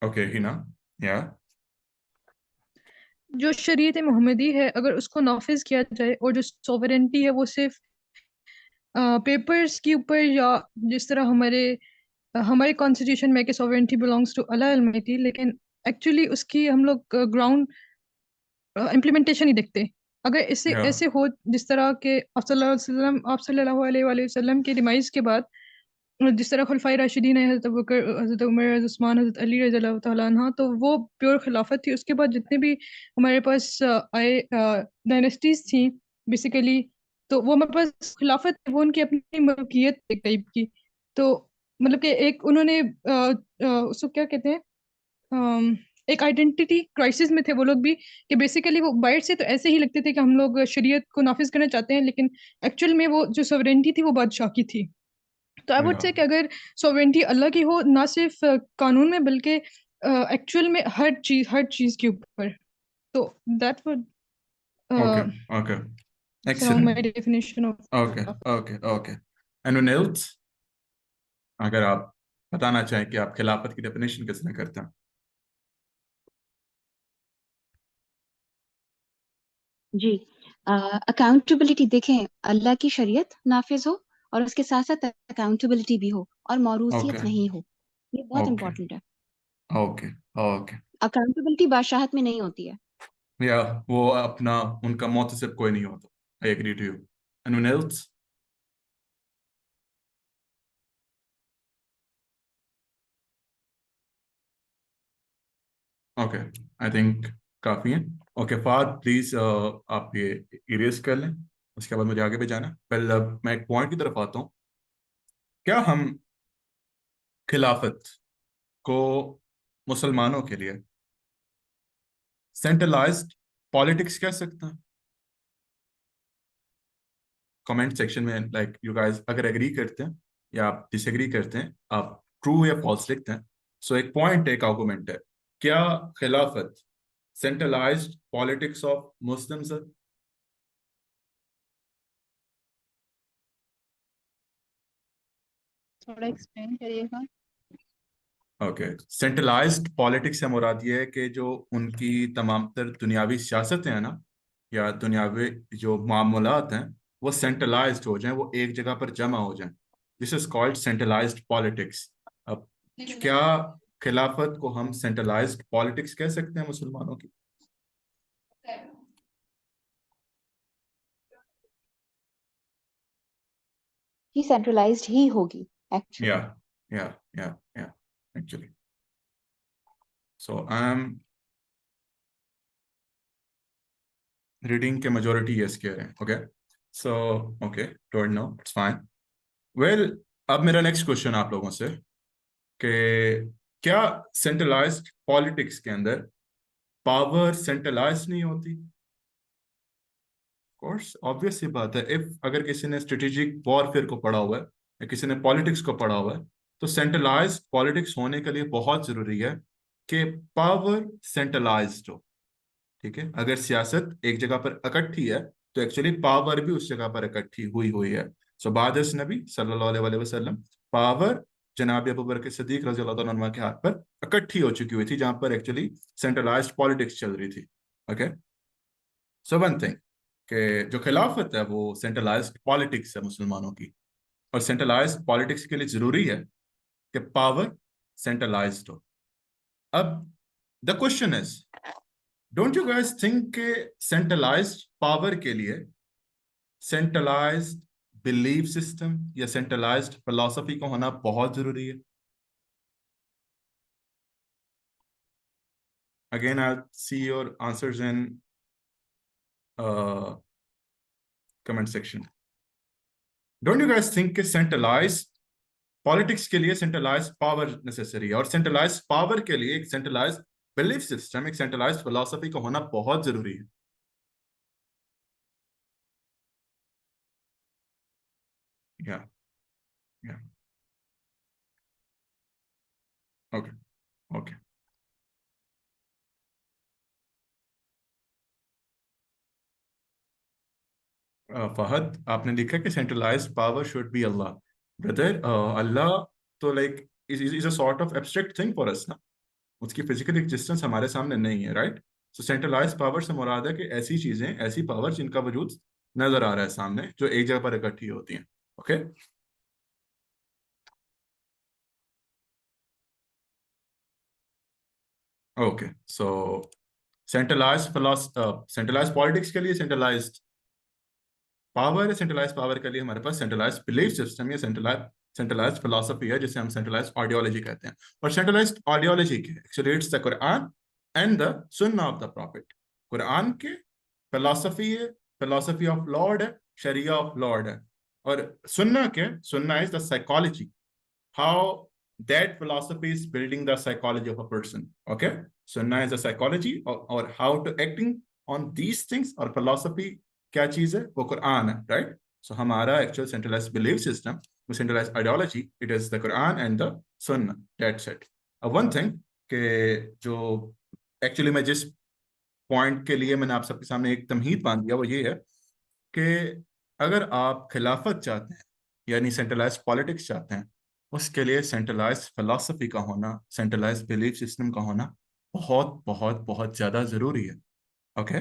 Okay Hina, या जो शरीयत मोहम्मदी है अगर उसको नाफिज किया जाए और जो सॉवरेंटी है वो सिर्फ पेपर्स के ऊपर, या जिस तरह हमारे कॉन्स्टिट्यूशन में कि सॉवरेंटी बिलोंग्स टू अल्लाह अलमैती, लेकिन एक्चुअली उसकी हम लोग ग्राउंड इम्प्लीमेंटेशन ही देखते। अगर इससे या ऐसे हो जिस तरह के आप सल्लल्लाहु अलैहि वसल्लम के डिमाइज के बाद जिस तरह खुलफाए राशिदीन है, हज़रत अबू बकर, हज़रत उमर, हज़रत उस्मान, हज़रत अली रज़ी अल्लाह तआला अन्हा, तो वो प्योर खिलाफत थी। उसके बाद जितने भी हमारे पास आए डायनेस्टीज थी बेसिकली, तो वो हमारे पास खिलाफत है, वो उनकी अपनी मलकियत एक टाइप की। तो मतलब कि एक उन्होंने उसको क्या कहते हैं, एक आइडेंटिटी क्राइसिस में थे वो लोग भी, कि बेसिकली वो बाहर से तो ऐसे ही लगते थे कि हम लोग शरीयत को नाफिज करना चाहते हैं, लेकिन एक्चुअल में वो जो सॉवरेंटी थी वो बादशाह की थी। तो आई वुड या से कि अगर सॉवरेंटी अल्लाह की हो, ना सिर्फ कानून में बल्कि एक्चुअल में हर चीज के ऊपर, तो that would okay okay, surround my excellent, definition okay of. Okay okay. And else, अगर आप बताना चाहें कि आप खिलाफत की डेफिनेशन किसने करते हैं? जी, अकाउंटेबिलिटी देखें, अल्लाह की शरीयत नाफिज हो और उसके साथ साथ अकाउंटेबिलिटी भी हो और ओके मौरूसियत नहीं हो। ये बहुत ओके इंपॉर्टेंट है। Okay okay. अकाउंटेबिलिटी बादशाहत में नहीं होती है। या वो अपना, उनका मोतसिब कोई नहीं होता। I agree to you. Anyone else? Okay, I think काफी है। ओके फाद प्लीज, आप ये इरेज कर लें, उसके बाद मुझे आगे भी जाना है। पहले अब मैं एक पॉइंट की तरफ आता हूँ। क्या हम खिलाफत को मुसलमानों के लिए सेंट्रलाइज्ड पॉलिटिक्स कह सकते हैं? कमेंट सेक्शन में लाइक यू गाइस अगर एग्री करते हैं या आप डिसएग्री करते हैं, आप ट्रू या फॉल्स लिखते हैं। सो एक पॉइंट, एक आर्गुमेंट है, क्या खिलाफत सेंट्रलाइज्ड पॉलिटिक्स ऑफ मुस्लिम्स है? थोड़ा एक्सप्लेन करिएगा। ओके, सेंट्रलाइज्ड पॉलिटिक्स से मुराद ये है कि जो उनकी तमाम तर दुनियावी सियासतें हैं ना, या दुनियावी जो मामलात हैं, वो सेंट्रलाइज्ड हो जाएं, वो एक जगह पर जमा हो जाएं। This is called centralised politics. अब क्या खिलाफत को हम सेंट्रलाइज्ड पॉलिटिक्स कह सकते हैं मुसलमानों की? ही सेंट्रलाइज्ड ही होगी या एक्चुअली। या या या actually, so I am reading के मेजोरिटी यस कह रहे हैं। Okay, so okay, don't know, it's fine. Well, अब मेरा नेक्स्ट क्वेश्चन आप लोगों से कि क्या सेंट्रलाइज्ड पॉलिटिक्स के अंदर पावर सेंट्रलाइज नहीं होती? कोर्स ऑब्वियस सी बात है। इफ अगर किसी ने स्ट्रेटेजिक वॉरफेयर को पढ़ा हुआ है या किसी ने पॉलिटिक्स को पढ़ा हुआ है, तो सेंट्रलाइज्ड पॉलिटिक्स होने के लिए बहुत जरूरी है कि पावर सेंट्रलाइज्ड हो। ठीक है, अगर सियासत एक जगह पर इकट्ठी है, तो एक्चुअली पावर भी उस जगह पर इकट्ठी हुई हुई है। सो बाद नबी सल्लल्लाहु अलैहि वसल्लम, पावर जनाब अबू बकर सिद्दीक रज़ी अल्लाह तआला अन्हु के हाथ पर इकट्ठी हो चुकी हुई थी, जहां पर एक्चुअली सेंट्रलाइज्ड पॉलिटिक्स चल रही थी। ओके, सो वन थिंग कि जो खिलाफत है वो सेंट्रलाइज्ड पॉलिटिक्स है मुसलमानों की, और सेंट्रलाइज्ड पॉलिटिक्स के लिए जरूरी है कि पावर सेंट्रलाइज्ड हो। अब the question is, don't you guys think के सेंट्रलाइज्ड पावर के लिए सेंट्रलाइज्ड बिलीफ सिस्टम या सेंट्रलाइज्ड फिलॉसफी का होना बहुत जरूरी है? Again I see your answers in comment section. Don't you guys think के सेंट्रलाइज्ड पॉलिटिक्स के लिए सेंट्रलाइज पावर नेसेसरी है, और सेंट्रलाइज पावर के लिए एक सेंट्रलाइज बिलीफ सिस्टम, एक सेंट्रलाइज फिलॉसफी का होना बहुत जरूरी है? या या ओके ओके। फहद, आपने लिखा कि centralise power should be Allah. Brother, Allah तो like is a sort of abstract thing for us ना। उसकी फिजिकल एग्जिस्टेंस हमारे सामने नहीं है, राइट? सो सेंट्रलाइज पावर से मुराद है कि ऐसी चीजें, ऐसी पावर जिनका वजूद नजर आ रहा है सामने, जो एक जगह पर इकट्ठी होती हैं। Okay, okay. So centralise politics के लिए सेंट्रलाइज्ड पावर है, सेंट्रलाइज पावर के लिए हमारे पास सेंट्रलाइज बिलीफ सिस्टम या सेंट्रलाइज फिलोसफी है, जिसे हम सेंट्रलाइज आइडियोलॉजी कहते हैं। और सेंट्रलाइज आइडियोलॉजी के actually it's the Quran and the Sunnah of the prophet. Quran के फिलोसफी है, फिलोसफी ऑफ लॉर्ड है, शरिया ऑफ लॉर्ड है। और सुन्ना is the psychology, how that philosophy is building the psychology of a person. Okay, sunnah is a psychology, or how to acting on these things, और philosophy क्या चीज है, वो कुरान है, राइट? सो हमारा actual centralised belief system, centralised ideology, it is the Quran and the सुन्ना, that's it. One thing के जो एक्चुअली मैं जिस पॉइंट के लिए मैंने आप सबके सामने एक तमहीद बांध दिया, वो ये है कि अगर आप खिलाफत चाहते हैं, यानी सेंट्रलाइज पॉलिटिक्स चाहते हैं, उसके लिए सेंट्रलाइज फिलॉसफी का होना, सेंट्रलाइज बिलीफ सिस्टम का होना बहुत बहुत बहुत ज्यादा जरूरी है। ओके,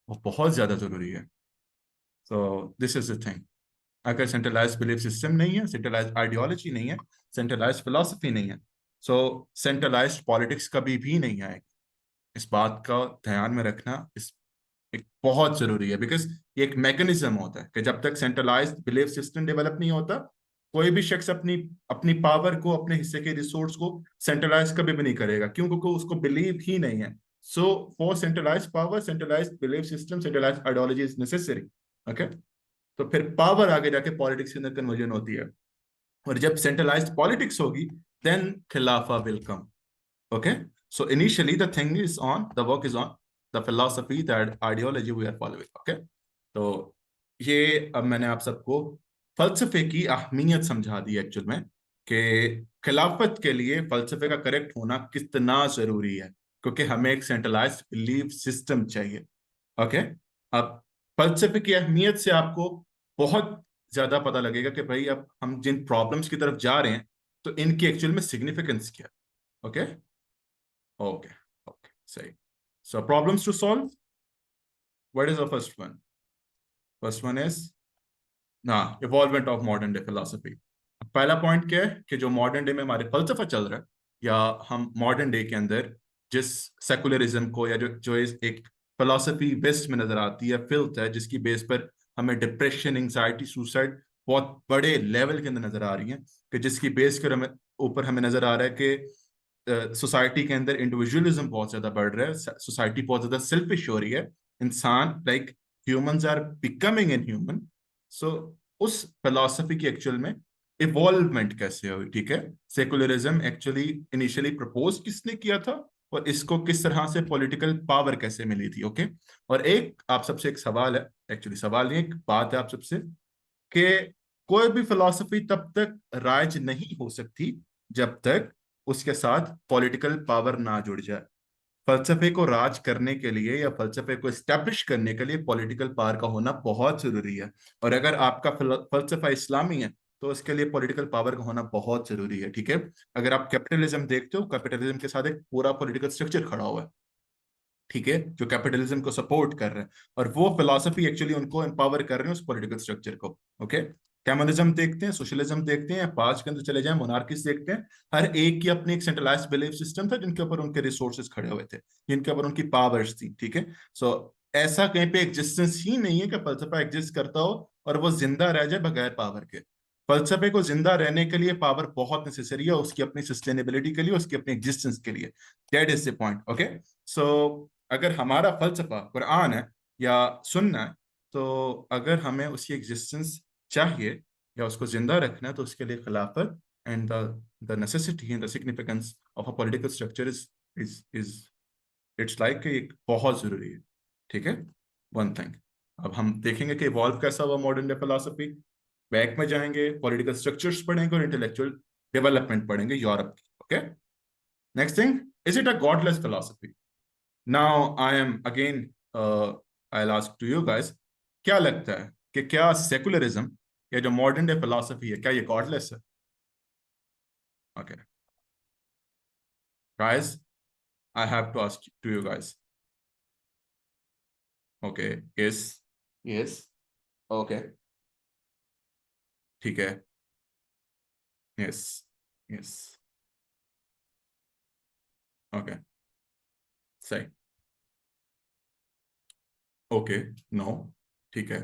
वो बहुत ज्यादा जरूरी है। So this is the thing, अगर सेंट्रलाइज बिलीफ सिस्टम नहीं है, सेंट्रलाइज आइडियोलॉजी नहीं है, सेंट्रलाइज फिलॉसफी नहीं है, सो सेंट्रलाइज पॉलिटिक्स कभी भी नहीं आएगी। इस बात का ध्यान में रखना इस एक बहुत जरूरी है, बिकॉज ये एक मैकेनिज्म होता है कि जब तक सेंट्रलाइज्ड बिलीफ सिस्टम डेवलप नहीं होता, कोई भी शख्स अपनी अपनी पावर को, अपने हिस्से के रिसोर्स को सेंट्रलाइज कभी भी नहीं करेगा, क्यों? क्योंकि उसको बिलीव ही नहीं है। So for centralize power, centralize belief system, centralize ideology is necessary. Okay, तो फिर पावर आगे जाके पॉलिटिक्स के अंदर कन्वर्जन होती है, और जब सेंट्रलाइज्ड पॉलिटिक्स होगी, देन खिलाफा will come. Okay, so initially the thing is on, the work is on the philosophy, that ideology we are following. Okay, तो ये अब मैंने आप सबको फलसफे की अहमियत समझा दी एक्चुअल में, कि खिलाफत के लिए फलसफे का करेक्ट होना कितना जरूरी है, क्योंकि हमें एक सेंट्रलाइज्ड बिलीफ सिस्टम चाहिए। ओके, अब फलसफे की अहमियत से आपको बहुत ज्यादा पता लगेगा कि भाई अब हम जिन प्रॉब्लम्स की तरफ जा रहे हैं, तो इनकी एक्चुअल में सिग्निफिकेंस क्या है। ओके, okay, okay, सही। So problems to solve. What is the first one? First one is evolvement of modern day philosophy. पहला पॉइंट क्या है कि जो मॉडर्न डे में हमारे फलसफा चल रहा है, या हम मॉडर्न डे के अंदर जिस सेकुलरिज्म को, या जो एक फिलोसफी वेस्ट में नजर आती है, फिल्थ है, जिसकी बेस पर हमें डिप्रेशन, एंजाइटी, सुसाइड बहुत बड़े लेवल के अंदर नजर आ रही है, कि जिसकी बेस कर हमें ऊपर हमें नजर आ रहा है कि सोसाइटी के अंदर इंडिविजुअलिज्म बहुत ज्यादा बढ़ रहा है, सोसाइटी बहुत ज्यादा सेल्फिश हो रही है, इंसान like humans are becoming inhuman. So उस फिलोसफी की एक्चुअल में इवॉल्वमेंट कैसे हुई, ठीक है? सेकुलरिज्म एक्चुअली इनिशियली प्रपोज किसने किया था, और इसको किस तरह से पॉलिटिकल पावर कैसे मिली थी। ओके, और एक आप सबसे एक सवाल है, एक्चुअली सवाल नहीं, एक बात है आप सबसे, कि कोई भी फिलॉसफी तब तक राज नहीं हो सकती जब तक उसके साथ पॉलिटिकल पावर ना जुड़ जाए। फलसफे को राज करने के लिए, या फलसफे को एस्टेब्लिश करने के लिए, पॉलिटिकल पावर का होना बहुत जरूरी है। और अगर आपका फलसफा इस्लामी है, तो उसके लिए पॉलिटिकल पावर का होना बहुत जरूरी है, ठीक है? अगर आप कैपिटलिज्म देखते हो, कैपिटलिज्म के साथ एक पूरा पॉलिटिकल स्ट्रक्चर खड़ा हुआ है, ठीक है, जो कैपिटलिज्म को सपोर्ट कर रहे हैं, और वो फिलॉसफी एक्चुअली उनको एम्पावर कर रहे हैं, उस पॉलिटिकल स्ट्रक्चर को। ओके, कम्युनिज्म देखते हैं, सोशलिज्म देखते हैं, पांच के अंदर चले जाएं, मोनार्किस देखते हैं, हर एक की अपनी एक सेंट्रलाइज्ड बिलीफ सिस्टम था, जिनके ऊपर उनके रिसोर्सेज खड़े हुए थे, जिनके ऊपर उनकी पावर्स थी, ठीक है? सो ऐसा कहीं पे एग्जिस्टेंस ही नहीं है कि फलसफा एग्जिस्ट करता हो और वो जिंदा रह जाए बगैर पावर के। फलसफे को जिंदा रहने के लिए पावर बहुत नेसेसरी है, उसकी अपनी सस्टेनेबिलिटी के लिए, उसकी अपनी एग्जिस्टेंस के लिए। That is the point. Okay, so अगर हमारा फलसफा कुरान है या सुन्ना है, तो अगर हमें उसकी एग्जिस्टेंस चाहिए या उसको जिंदा रखना है, तो उसके लिए खिलाफत and the necessity and the significance of a political structure is it's like एक बहुत जरूरी है, ठीक है? One thing. अब हम देखेंगे कि इवॉल्व कैसा हुआ मॉडर्न डे फिलोसफी, बैक में जाएंगे, पॉलिटिकल स्ट्रक्चर्स पढ़ेंगे और इंटेलेक्चुअल डेवलपमेंट पढ़ेंगे यूरोप की। Okay, next thing, is it a godless philosophy? Now I am again I will ask to you guys, क्या लगता है कि क्या सेकुलरिज्म या जो मॉडर्न डे फिलोसफी है, क्या ये गॉडलेस है? Okay guys, I have to ask to you guys. Okay, yes, okay, ठीक है, yes, okay, सही, okay, no, ठीक है,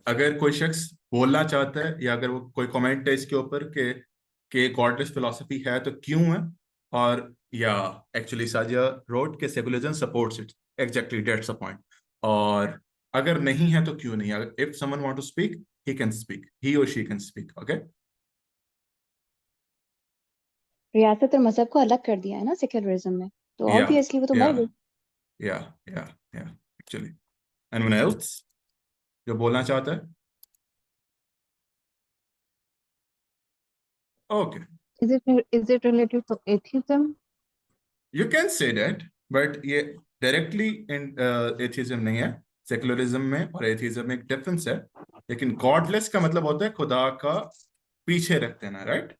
अगर कोई शख्स बोलना चाहता है या अगर वो कोई कमेंट है इसके ऊपर कि गॉडलेस फिलॉसफी है तो क्यों है, और या एक्चुअली साजिया रोड के secularism supports it, exactly that's the point, और अगर नहीं है तो क्यों नहीं, अगर if someone want to speak he can speak, he और शी कैन स्पीक, ओके। रियासत और मजहब को अलग कर दिया है ना सेक्युलरिज्म में, तो या ऑब्वियसली वो तो या मर गई। या या एक्चुअली, एनीवन एल्स जो बोलना चाहता है? Okay, Is it related to atheism? You can say that, but ये डायरेक्टली इन एथिज्म नहीं है। सेकुलरिज्म में और एथिज्म में एक डिफरेंस है, लेकिन गॉडलेस का मतलब होता है खुदा का पीछे रख देना, right?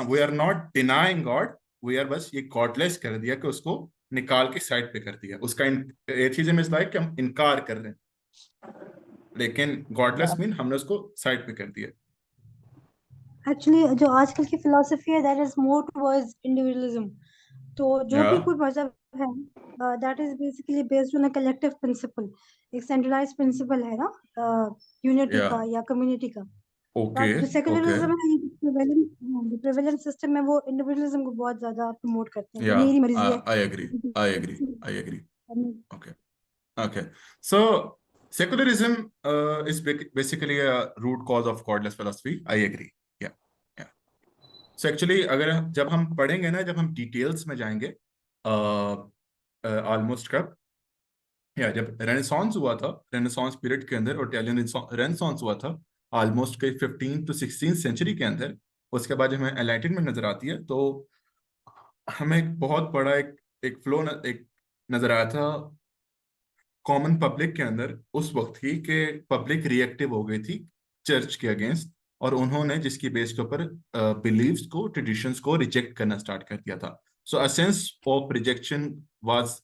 We are not denying God, we are बस ये गॉडलेस कर दिया कि उसको निकाल के साइड पे कर दिया, उसका एथिज्म इज लाइक कि हम इनकार कर रहे हैं, लेकिन गॉडलेस मीन हमने उसको साइड पे कर दिया। एक्चुअली जो आजकल की फिलोसफी है that is more towards individualism. तो जो भी कोई मजहब है that is basically based on a collective principle, एक सेंट्रलाइज्ड प्रिंसिपल है ना यूनिटी का या कम्युनिटी का। ओके जो सेकुलरिज्म है, जो प्रिवेलेंट सिस्टम है, वो इंडिविजुअलिज्म को बहुत ज्यादा प्रमोट करते हैं, या मेरी मर्जी है। I agree okay okay, so secularism is basically a root cause of godless philosophy, I agree, yeah so actually अगर जब हम पढ़ेंगे ना, जब हम डिटेल्स में जाएंगे ऑलमोस्ट कब या जब रेनेसांस हुआ था, रेनेसांस पीरियड के अंदर, और इटालियन रेनेसांस हुआ था ऑलमोस्ट कई 15th to 16th सेंचुरी के अंदर, उसके बाद हमें एनलाइटनमेंट नजर आती है, तो हमें एक बहुत बड़ा एक फ्लो एक नजर आया था कॉमन पब्लिक के अंदर उस वक्त ही, कि पब्लिक रिएक्टिव हो गई थी चर्च के अगेंस्ट, और उन्होंने जिसकी बेस के ऊपर बिलीव्स को, ट्रेडिशंस को रिजेक्ट करना स्टार्ट कर दिया था। So a sense of rejection was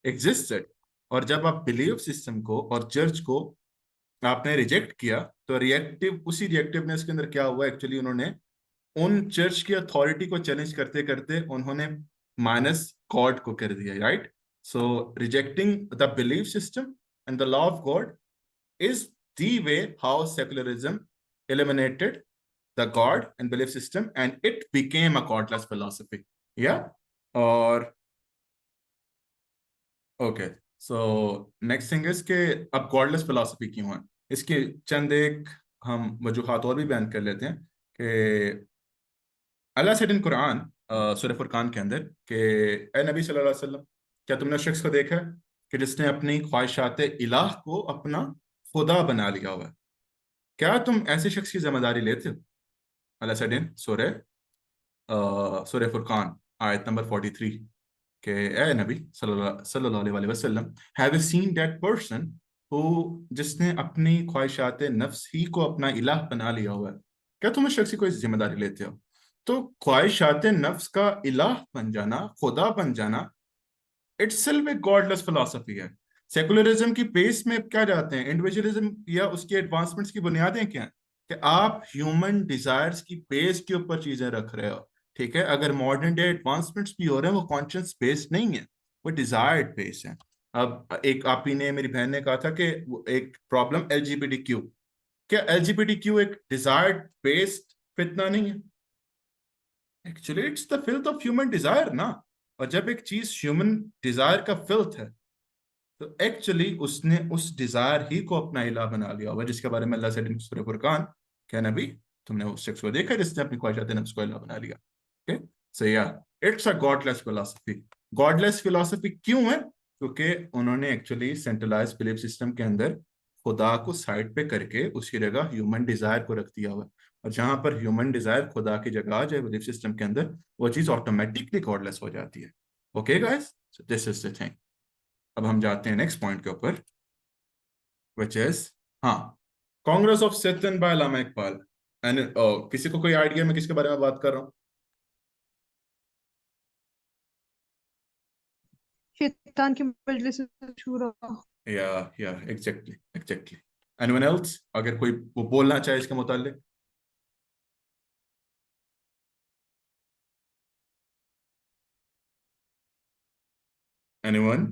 existed, और जब आप बिलीव सिस्टम को और चर्च को आपने रिजेक्ट किया, तो रिएक्टिव, उसी रिएक्टिवनेस के अंदर क्या हुआ, एक्चुअली उन्होंने उन चर्च की अथॉरिटी को चैलेंज करते करते उन्होंने माइनस गॉड को कर दिया, right? So rejecting the belief system and the law of God is the way how secularism eliminated the God and belief system, and it became a godless philosophy. Yeah? Or okay. So next thing is कि अब godless philosophy क्यों है? इसके चंद एक हम वजूहात और भी बयान कर लेते हैं कि अल्लाह सेड इन कुरान सूरह फुरकान के अंदर कि ए नबी सल्लल्लाहु अलैहि वसल्लम, क्या तुमने उस शख्स को देखा है कि जिसने अपनी ख्वाहिशात इलाह को अपना खुदा बना लिया हुआ है? क्या तुम ऐसे शख्स की जिम्मेदारी लेते हो? अल्लाह सेड इन सूरह फुरकान आयत नंबर 43 कि ए नबी सल्लल्लाहु अलैहि वसल्लम, have you seen that person who, जिसने अपनी ख्वाहिशात नफ्स ही को अपना इलाह बना लिया हुआ है? क्या तुम उस शख्स की कोई जिम्मेदारी लेते हो? तो ख्वाहिशात नफ्स का इलाह बन जाना, खुदा बन जाना, इटसेल्फ एक गॉडलेस फिलॉसफी है। सेकुलरिज्म की बेस में क्या जाते हैं, इंडिविजुअलिज्म या उसके एडवांसमेंट्स की बुनियादें क्या हैं? कि आप ह्यूमन डिजायर्स की बेस के ऊपर चीजें रख रहे हो, ठीक है? अगर मॉडर्न डे एडवांसमेंट्स भी हो रहे हैं, वो कॉन्शियस बेस्ड नहीं है, वो डिजायर्ड बेस है। अब एक आप ही ने, मेरी बहन ने कहा था कि एक प्रॉब्लम LGBTQ, क्या LGBTQ एक डिजायर्ड बेस्ड फितना नहीं है? Actually it's the filth of human desire ना, और जब एक चीज ह्यूमन डिजायर का फिल्थ है, तो एक्चुअली उसने उस डिजायर ही को अपना इलाह बना लिया हुआ, जिसके बारे में अल्लाह से सूरह फुरकान, क्या नबी तुमने उस शख्स को देखा जिसने अपनी ख्वाहिशात नफ्स को इलाह बना लिया? ओके, सो या it's a godless philosophy. Godless philosophy क्यों है? क्योंकि उन्होंने एक्चुअली सेंट्रलाइज बिलीफ सिस्टम के अंदर खुदा को साइड पे करके उसकी जगह ह्यूमन डिजायर को रख दिया हुआ है, और जहां पर ह्यूमन डिजायर खुदा की जगह आ जाए बिलीफ सिस्टम के अंदर, वो चीज ऑटोमेटिकली गॉडलेस हो जाती है। Okay guys, so this is the thing. अब हम जाते हैं नेक्स्ट पॉइंट के ऊपर, व्हिच इज, हाँ, Congress of Saturn by Allama Iqbal. And किसी को कोई आइडिया मैं किसके बारे में बात कर रहा हूँ? शैतान की मजलिस शूरा। या एग्जैक्टली एनीवन एल्स अगर कोई वो बोलना चाहे इसके मुतालिक? Anyone?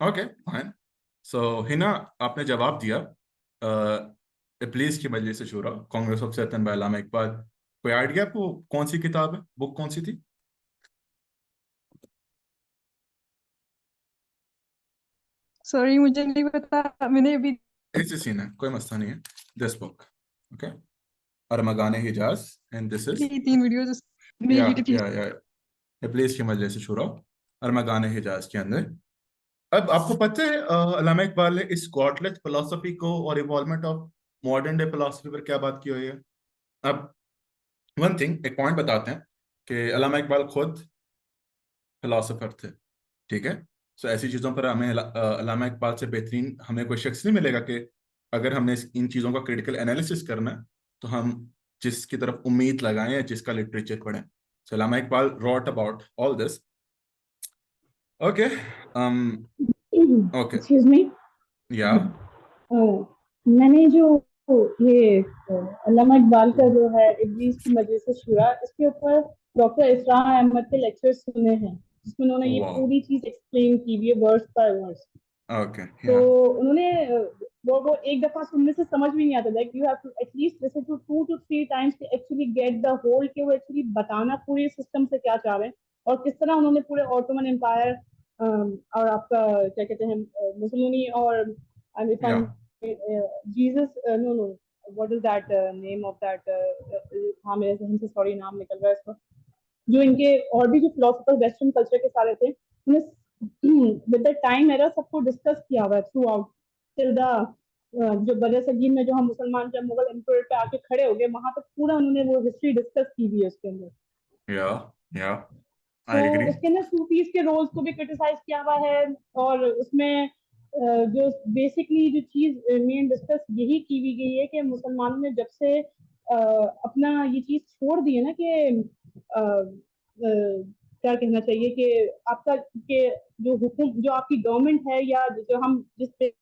Okay fine. So Hina, आपने जवाब दिया इब्लीस की मजलिस शूरा, कांग्रेस ऑफ शैतान बाय अल्लामा इकबाल। कोई आइडिया आपको कौन सी किताब है, बुक कौन सी थी? सॉरी मुझे नहीं पता, मैंने अभी इसी सीन है, कोई मसला नहीं है। This book, okay, Armaghan Hijaz, and this is की 3 वीडियोस या मेरी थी। या इब्लीस की मजलिस शूरा, अरमगान हिजाज के अंदर। अब आपको पता है अल्लामा इकबाल ने इस गॉडलेस फिलोसफी को और involvement of modern day philosophy पर क्या बात की हुई है? अब वन थिंग, एक पॉइंट बताते हैं कि अल्लामा इकबाल खुद फिलोसोफर थे, ठीक है? सो ऐसी चीज़ों पर हमें अल्लामा इकबाल से बेहतरीन हमें कोई शख्स नहीं मिलेगा कि अगर हमने इन चीज़ों का क्रिटिकल एनालिसिस करना है तो हम जिसकी तरफ उम्मीद लगाएं या जिसका लिटरेचर पढ़ें। So Allama Iqbal wrote about all this. Okay, okay, excuse me. या मैंने जो ये अल्लामा इकबाल का जो है इब्लीस की मजलिस शुरा, इसके ऊपर डॉक्टर इसरा अहमद के लेक्चर्स सुने हैं जिसमें उन्होंने ये वाह, पूरी चीज एक्सप्लेन की हुई है वर्स बाय वर्स। ओके, तो या उन्होंने वो एक दफा सुनने से समझ भी नहीं आता था। You have to at least listen to 2 to 3 times to actually get the whole कि वो एक्चुअली बताना पूरे सिस्टम से क्या चाह रहे हैं और किस तरह उन्होंने पूरे ऑटोमन एम्पायर और आपका क्या कहते हैं मुसलमानी और या Jesus no no what is that name of that, हाँ मेरे जहन से सॉरी नाम निकल रहा है इसका, जो इनके और भी जो फिलोसफर वेस्टर्न कल्चर के सारे थे उन्हें विद द टाइम एरा सबको डिस्कस किया हुआ है थ्रू आउट टिल द जो बड़े सगीर में जो हम मुसलमान जब मुगल एम्पायर पे आके खड़े हो गए वहां तक पूरा उन्होंने वो हिस्ट्री डिस्कस की हुई है उसके अंदर। या या तो आई एग्री। उसके अंदर सूफीज के रोल्स को भी क्रिटिसाइज किया हुआ है और उसमें जो बेसिकली जो चीज मेन डिस्कस यही की हुई गई है कि मुसलमानों ने जब से अपना ये चीज छोड़ दी है ना कि क्या कहना चाहिए कि आपका के जो हुकुम जो आपकी गवर्नमेंट है या जो हम जिस पे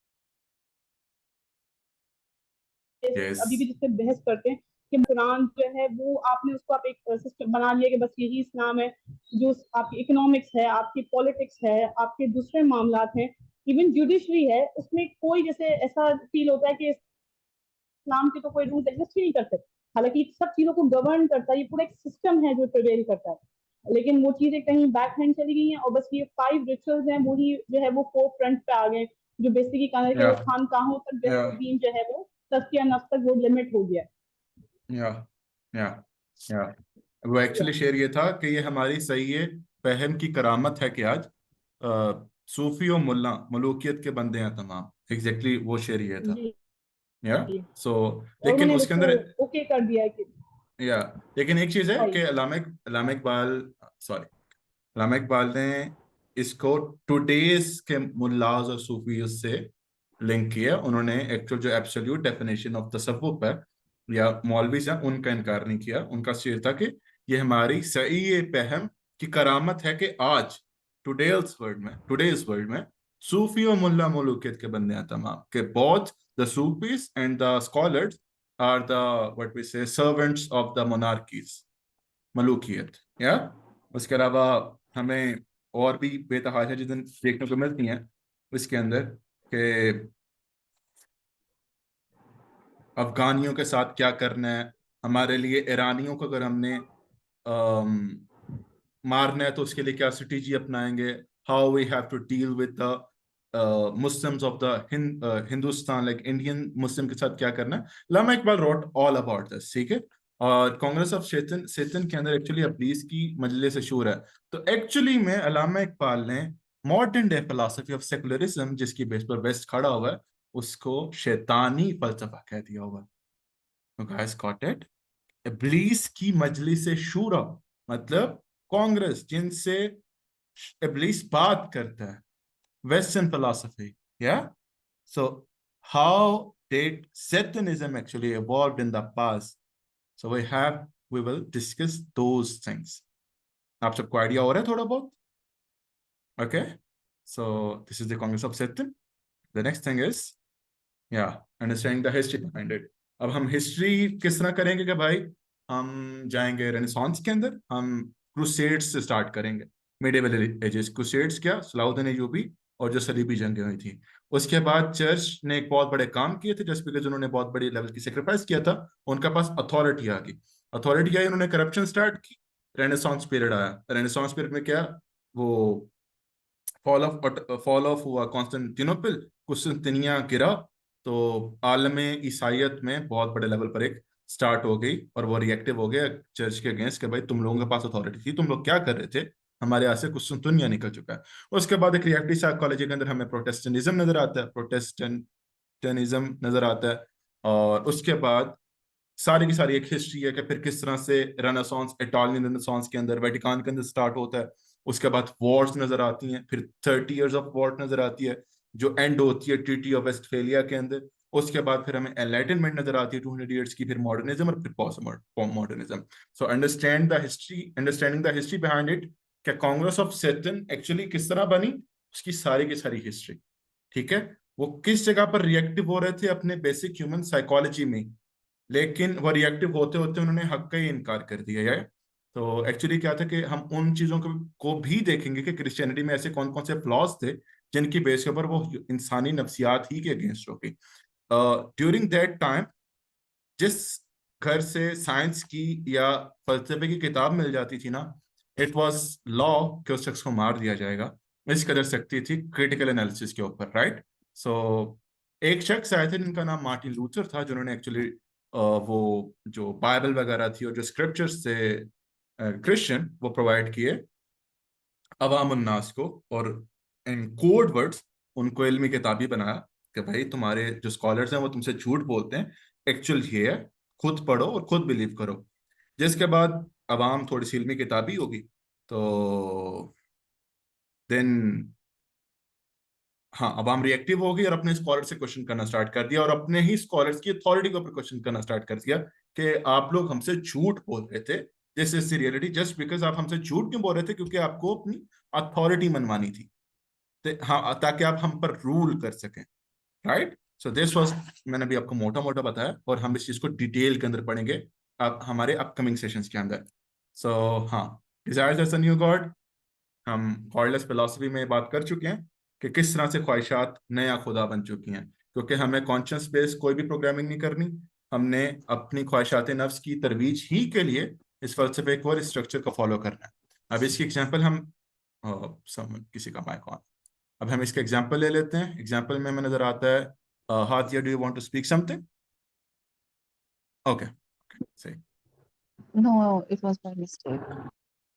यस, अभी भी जिससे बहस करते हैं कि कुरान जो है वो आपने उसको आप एक सिस्टम बना लिया कि बस यही इस्लाम है। जो आपकी इकोनॉमिक्स है, आपकी पॉलिटिक्स है, आपके दूसरे मामलात हैं, इवन जुडिशरी है, उसमें कोई जैसे ऐसा फील होता है कि इस्लाम के तो कोई रूल्स एग्जिस्ट ही नहीं करते। हालांकि सब चीजों को गवर्न करता है, ये पूरा एक सिस्टम है जो प्रिवेल करता है। लेकिन वो चीजें कहीं बैक हैंड चली गई हैं और बस ये 5 रिचुअल्स हैं वही जो है वो फोर फ्रंट पे आ गए, जो बेसिकली कहा है कि या वो खानकाहों तक जो या है दीन जो है वो तस्किया नफ्स तक वो लिमिट हो गया। या या या वो एक्चुअली शेर ये था कि ये हमारी सही है फहम की करामत है कि आज सूफी और मुल्ला मलूकियत के बंदे हैं तमाम। एग्जैक्टली वो शेर ये था। जी या सो और लेकिन उन्होंने उसके उसको अंदर ओके कर दिया है कि या लेकिन एक चीज है कि सही। अल्लामा इकबाल, सॉरी, अल्लामा इकबाल ने इसको टुडेस के मुल्लाज और सूफी से लिंक किया। उन्होंने एक्चुअल जो एब्सोल्यूट डेफिनेशन ऑफ तसव्वुफ है या मौलवीज हैं उनका इनकार नहीं किया। उनका शेर था कि ये हमारी सही पहम की करामत है कि आज टुडेज वर्ल्ड में सूफी और मुल्ला मलूकियत के बंदे हैं तमाम, के both the Sufis and the scholars are the what we say servants of the monarchies, मलूकियत। या उसके अलावा हमें और भी बेतहाशा चीजें देखने को मिलती हैं इसके अंदर कि अफगानियों के साथ क्या करना है, हमारे लिए ईरानियों को अगर हमने अम, मारना है तो उसके लिए क्या स्ट्रेटेजी अपनाएंगे, how we have to deal with the Muslims of the Hindustan, like Indian Muslim के साथ क्या करना है। लामा Iqbal wrote all about this, ठीक है? और कांग्रेस ऑफ शेतन के अंदर एक्चुअली अब्लीस की मजलिस शूर है। तो एक्चुअली में अल्लामा इकबाल ने modern day philosophy of secularism जिसकी बेस पर वेस्ट खड़ा हुआ है उसको शैतानी फलसफा कह दिया हुआ है। तो गाइस गॉट इट? इब्लीस की मजलिस शूरा मतलब कांग्रेस जिनसे इब्लीस बात करता है, Western philosophy. Yeah. So how did Satanism actually evolved in the past? So we have we will discuss those things. आप सबको आइडिया हो रहा है थोड़ा बहुत? Okay, so this is the Congress of Saturn. The next thing is understanding the history behind it. अब हम history किस तरह करेंगे कि भाई हम जाएंगे रेनेसांस के अंदर, हम क्रूसेड्स से स्टार्ट करेंगे, मिडिवल एजेस। क्रूसेड्स क्या? सलाउद्दीन अय्यूबी और जो सलीबी जंगें हुई थी। उसके बाद चर्च ने एक बहुत बड़े काम किए थे, जस्ट बिकॉज उन्होंने बहुत बड़ी लेवल की सेक्रीफाइस किया था, उनके पास अथॉरिटी आ गई। अथॉरिटी आई, उन्होंने करप्शन स्टार्ट की, रेनेसांस पीरियड आया। रेनेसांस पीरियड में क्या, वो फॉल ऑफ हुआ कॉन्स्टेंटिनोपल, कुस्तुनतिनिया गिरा, तो आलम ईसाइयत में बहुत बड़े लेवल पर एक स्टार्ट हो गई, और वो रिएक्टिव हो गया चर्च के अगेंस्ट कि भाई तुम लोगों के पास अथॉरिटी थी, तुम लोग क्या कर रहे थे, हमारे यहाँ से कुस्तुनतिनिया निकल चुका है। उसके बाद एक रिएक्टिव साइकोलॉजी के अंदर हमें प्रोटेस्टेंटिज्म नजर आता है, प्रोटेस्टेंटिज्म नजर आता है। और उसके बाद सारी की सारी एक हिस्ट्री है कि फिर किस तरह से रेनेसांस, इटालियन रेनेसांस के अंदर, वेटिकान के अंदर स्टार्ट होता है। उसके बाद वॉर्स नजर आती हैं, फिर 30 इयर्स ऑफ वॉर नजर आती है जो एंड होती है ट्रीटी ऑफ वेस्टफेलिया के अंदर। उसके बाद फिर हमें एनलाइटनमेंट नजर आती है 200 इयर्स की, फिर मॉडर्निज्म और फिर post modernism. So understanding the history behind it, क्या कांग्रेस ऑफ सैटर्न एक्चुअली किस तरह बनी, उसकी सारी की सारी हिस्ट्री। ठीक है, वो किस जगह पर रिएक्टिव हो रहे थे अपने बेसिक ह्यूमन साइकोलॉजी में, लेकिन वो रिएक्टिव होते होते उन्होंने हक का ही इनकार कर दिया है। तो एक्चुअली क्या था कि हम उन चीजों को भी देखेंगे कि क्रिश्चियनिटी में ऐसे कौन कौन से फ्लॉज थे जिनकी बेस के ऊपर वो इंसानी नफ्सियात ही के अगेंस्ट हो गई। ड्यूरिंग दैट टाइम जिस घर से साइंस की या फलसफे की किताब मिल जाती थी ना, इट वाज लॉ कि उस शख्स को मार दिया जाएगा। इस कदर शक्ति थी क्रिटिकल एनालिसिस के ऊपर, राइट। सो एक शख्स आए थे जिनका नाम मार्टिन लूथर था, जिन्होंने एक्चुअली वो जो बाइबल वगैरह थी और जो स्क्रिप्चर्स थे क्रिश्चियन, वो प्रोवाइड किए अवाम उन्नास को, और इन कोड वर्ड्स उनको इल्मी किताबी बनाया कि भाई तुम्हारे जो स्कॉलर्स हैं वो तुमसे झूठ बोलते हैं, एक्चुअल ये है, खुद पढ़ो और खुद बिलीव करो। जिसके बाद अवाम थोड़ी सी इल्मी किताबी होगी, तो देन अवाम रिएक्टिव हो गई और अपने स्कॉलर से क्वेश्चन करना स्टार्ट कर दिया, और अपने ही स्कॉलर्स की अथॉरिटी के ऊपर क्वेश्चन करना स्टार्ट कर दिया कि आप लोग हमसे झूठ बोल रहे थे, this is the reality, just because आप हमसे झूठ क्यों बोल रहे थे, क्योंकि आपको अपनी अथॉरिटी मनवानी थी, ताकि आप हम पर रूल कर सकें, राइट। सो दिस वाज, मैंने भी आपको मोटा मोटा बताया, और हम इस चीज को डिटेल के अंदर पढ़ेंगे अब हमारे अपकमिंग सेशंस के अंदर। So desires as a new god, हम गॉडलेस फिलॉसफी में बात कर चुके हैं कि किस तरह से ख्वाहिशात नया खुदा बन चुकी हैं, क्योंकि हमें कॉन्शियस बेस कोई भी प्रोग्रामिंग नहीं करनी, हमने अपनी ख्वाहिशात नफ्स की तरवीज ही के लिए इस फलसफे को और इस स्ट्रक्चर को फॉलो करना है। अब इसकी एग्जांपल हम किसी का माइक ऑन, अब हम इसका एग्जांपल ले लेते हैं। एग्जांपल में हमें नजर आता है Hadia, do you want to speak something? Okay, सही, No, it was by mistake.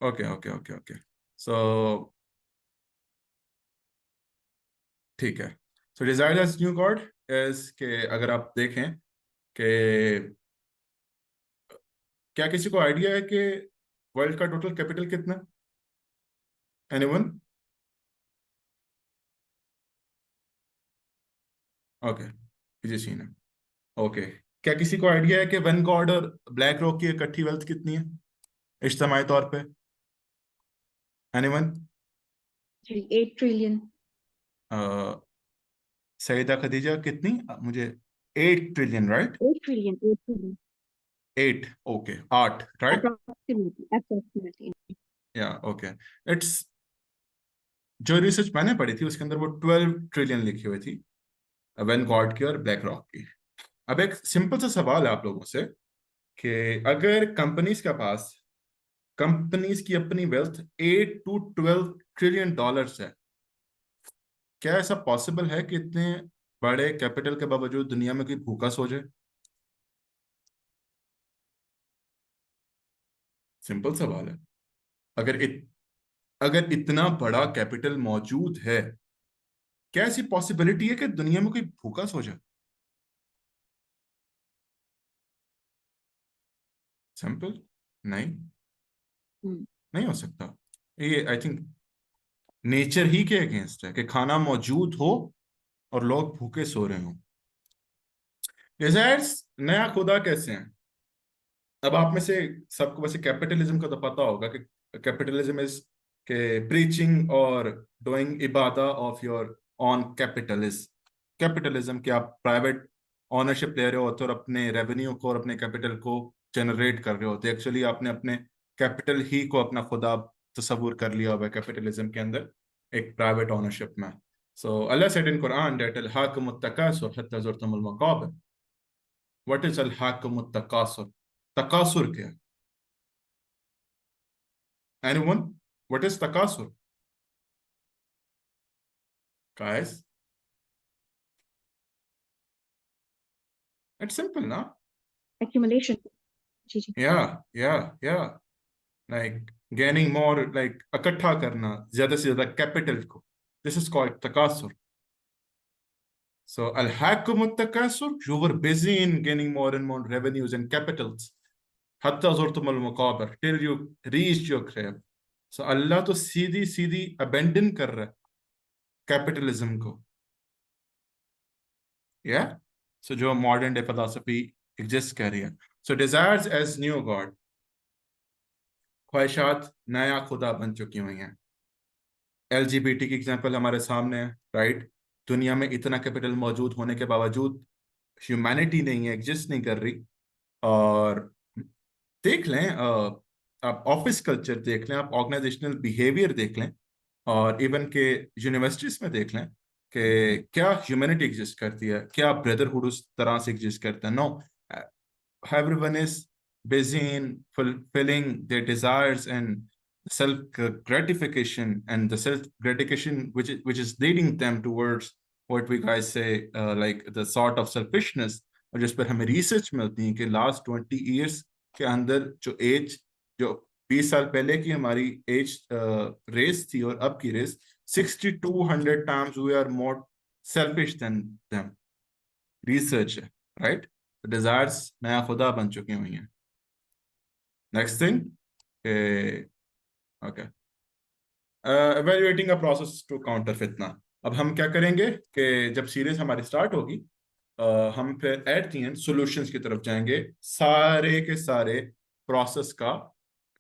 Okay, so ठीक है। So desire as new god is के अगर आप देखें कि क्या किसी को आइडिया है कि वर्ल्ड का टोटल कैपिटल कितना? एनीवन? ओके, इजी सीन है। ओके, क्या किसी को आइडिया है कि वन गॉड और ब्लैक रॉक की इकट्ठी वेल्थ कितनी है इज्तिमाई तौर पे? एनीवन? 8 ट्रिलियन। सईदा खदीजा कितनी? मुझे 8 trillion, right? 8 trillion, 8 trillion 8, okay, 8, right, approximately। या ओके। इट्स, जो रिसर्च मैंने पढ़ी थी उसके अंदर वो 12 ट्रिलियन लिखी हुई थी वन गॉड की और ब्लैक रॉक की। अब एक सिंपल सा सवाल है आप लोगों से कि अगर कंपनीज की अपनी वेल्थ 8 to 12 ट्रिलियन डॉलर्स है, क्या ऐसा पॉसिबल है कि इतने बड़े कैपिटल के बावजूद दुनिया में कोई भूखा सो जाए? सिंपल सवाल है। अगर इतना बड़ा कैपिटल मौजूद है, क्या ऐसी पॉसिबिलिटी है कि दुनिया में कोई भूखा सो जाए? सिंपल, नहीं, नहीं हो सकता। ये आई थिंक नेचर ही के अगेंस्ट है कि खाना मौजूद हो और लोग भूखे सो रहे हो। डिजायर्स नया खुदा कैसे हैं? अब आप में से सबको वैसे कैपिटलिज्म का तो पता होगा कि कैपिटलिज्म इज के प्रीचिंग और डूइंग इबादा ऑफ योर ऑन कैपिटलिज्म कि आप प्राइवेट ऑनरशिप ले रहे होते हो और अपने रेवेन्यू को और अपने कैपिटल को जनरेट कर रहे होते, एक्चुअली आपने अपने कैपिटल ही को अपना खुदा तस्वुर कर लिया हुआ है कैपिटलिज्म के अंदर, एक प्राइवेट ऑनरशिप में. सो अल्लाह सेड इन कुरान दैट अल हाकुमुत तकासुर हत्ता ज़ुरतुमुल मकाबिर. What is all हाकुमुत तकासुर? तकासुर क्या है? Anyone? What is takasur? Guys, it's simple, na? accumulation. Ji ji. Yeah. Like gaining more, like इकट्ठा करना ज्यादा से ज्यादा कैपिटल को. This is called takasur. So al-hakum takasur, you were busy in gaining more and more revenues and capitals. Hatta zurtum al-maqabir, till you reached your grave. So Allah तो सीधी सीधी abandon कर रहा है कैपिटलिज्म को. Yeah. So जो modern day philosophy exist कर रही है. So desires as new God, ख्वाहिशात नया खुदा बन चुकी हुई हैं. LGBT की एग्जांपल हमारे सामने है, राइट? दुनिया में इतना कैपिटल मौजूद होने के बावजूद ह्यूमैनिटी नहीं है, एग्जिस्ट नहीं कर रही. और देख लें, आप ऑफिस कल्चर देख लें, आप ऑर्गेनाइजेशनल बिहेवियर देख लें, और इवन के यूनिवर्सिटीज में देख लें कि क्या ह्यूमैनिटी एग्जिस्ट करती है, क्या ब्रदरहुड उस तरह से एग्जिस्ट करता है? No. Everyone is busy in fulfilling their desires and self gratification, and the self gratification which is leading them towards what we guys say like the sort of selfishness. और जिस पर हमें research मिलती है कि last 20 years के अंदर जो 20 साल पहले की हमारी एज रेस थी और अब की race, 6200 times we are more selfish than them. Research है, राइट? डिजायर्स नया खुदा बन चुकी हुई हैं. Next thing, okay, evaluating a process to counter फितना. अब हम क्या करेंगे कि जब सीरीज हमारी स्टार्ट होगी, हम फिर एट द एंड सॉल्यूशंस की तरफ जाएंगे, सारे के सारे प्रोसेस का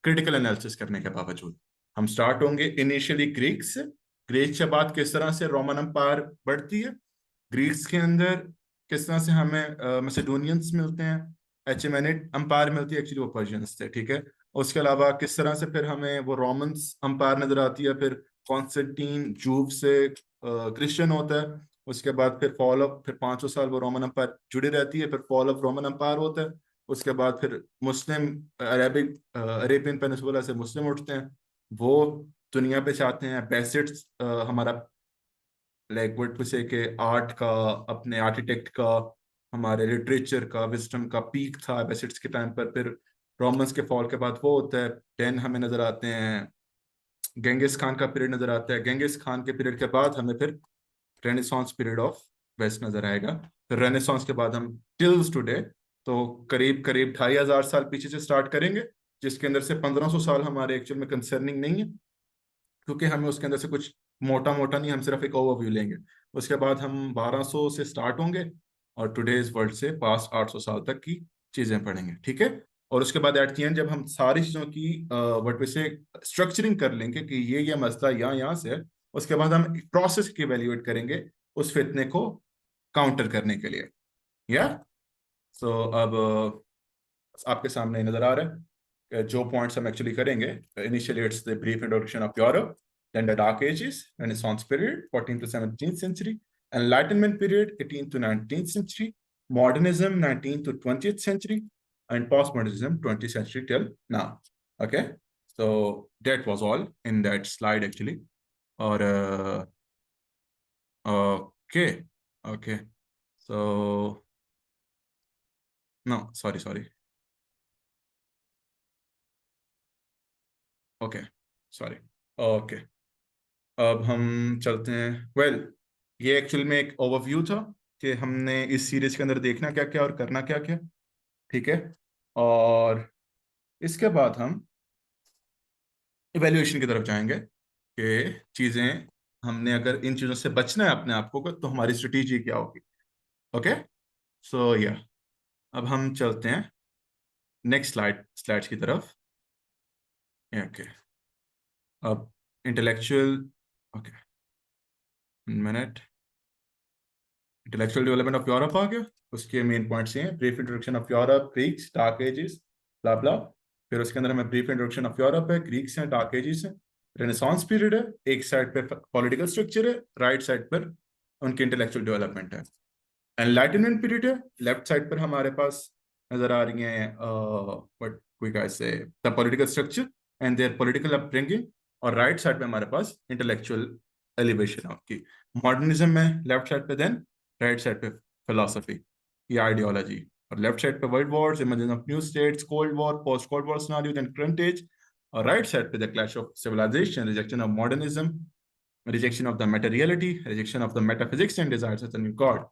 क्रिटिकल एनालिसिस करने के बावजूद. हम स्टार्ट होंगे इनिशियली ग्रीक्स से. ग्रीक के बाद किस तरह से रोमन एम्पायर बढ़ती है, ग्रीक्स के अंदर किस तरह से हमें मैसेडोनियंस मिलते हैं, एचेमेनिड एम्पायर मिलती है, एक्चुअली वो पर्शियंस थे, ठीक है. उसके अलावा किस तरह से फिर हमें वो रोमन्स एम्पायर नजर आती है, फिर कॉन्स्टेंटीन जूव से क्रिश्चियन होता है. उसके बाद फिर फॉल ऑफ, फिर 500 साल वो रोमन एम्पायर जुड़ी रहती है, फिर फॉल ऑफ रोमन एम्पायर होता है. उसके बाद फिर मुस्लिम अरेबियन पेनिनसुला से मुस्लिम उठते हैं, वो दुनिया पे चाहते हैं बेसिड्स, हमारा लाइक व्हाट टू से के आर्ट का, अपने आर्किटेक्ट का, हमारे लिटरेचर का, विजडम का पीक था बेसिड्स के टाइम पर. फिर रोमन्स के फॉल के बाद वो होता है, देन हमें नजर आते हैं गेंगिस खान का पीरियड नजर आता है. गेंगिस खान के पीरियड के बाद हमें फिर रेनेसांस पीरियड ऑफ वेस्ट नजर आएगा. फिर रेनेसांस के बाद हम टिल्स टुडे, तो करीब करीब 2500 साल पीछे से स्टार्ट करेंगे, जिसके अंदर से 1500 साल हमारे एक्चुअल में कंसर्निंग नहीं है, क्योंकि हमें उसके अंदर से कुछ मोटा मोटा नहीं, हम सिर्फ एक ओवरव्यू लेंगे. उसके बाद हम 1200 से स्टार्ट होंगे और टुडेज वर्ल्ड से पास्ट 800 साल तक की चीजें पढ़ेंगे, ठीक है. और उसके बाद एट द एंड जब हम सारी चीजों की व्हाट वी से स्ट्रक्चरिंग कर लेंगे कि ये मसला यहाँ से है, उसके बाद हम प्रोसेस की इवेल्युएट करेंगे उस फितने को काउंटर करने के लिए. या सो अब आपके सामने नजर आ रहा है कि जो पॉइंट्स हम एक्चुअली करेंगे. Initially it's the brief introduction of Europe, then the Dark Ages, Renaissance period, 14th to 17th century, Enlightenment period, 18th to 19th century, Modernism, 19th to 20th century, and Postmodernism, 20th century till now. Okay, so that was all in that slide actually. Or okay, so no, sorry. Okay, sorry. Okay. अब हम चलते हैं. ये actual में एक overview था कि हमने इस सीरीज के अंदर देखना क्या क्या और करना क्या क्या, ठीक है. और इसके बाद हम इवेल्युएशन की तरफ जाएंगे कि चीजें, हमने अगर इन चीजों से बचना है अपने आप को, तो हमारी स्ट्रेटेजी क्या होगी. ओके, सो या अब हम चलते हैं नेक्स्ट स्लाइड्स की तरफ। ओके, अब intellectual, okay minute, intellectual development of Europe आ गया। उसके मेन पॉइंट्स ये हैं, brief introduction of Europe, Greeks, dark ages, blah blah. फिर उसके अंदर हमें ब्रीफ इंट्रोडक्शन ऑफ यूरोप है, ग्रीक्स हैं, डार्क एजेस है, रेनेसांस पीरियड है, एक साइड पे पॉलिटिकल स्ट्रक्चर है, राइट साइड पर उनकी इंटेलेक्चुअल डेवलपमेंट है। एनलाइटनमेंट पीरियड है, लेफ्ट साइड पर हमारे पास नजर आ रही हैं what we can say the political structure and their political upbringing, और राइट साइड पे हमारे पास इंटेलेक्चुअल एलिवेशन आपकी मॉडर्निज्म में लेफ्ट साइड पे, देन राइट साइड पे फिलोसफी या आइडियोलॉजी, और लेफ्ट साइड पे world wars, emergence of new states, cold war, post cold war scenario, then current age, और राइट साइड पे the clash of civilisation, rejection of modernism, rejection of the materiality, rejection of the metaphysics and desires of the new God,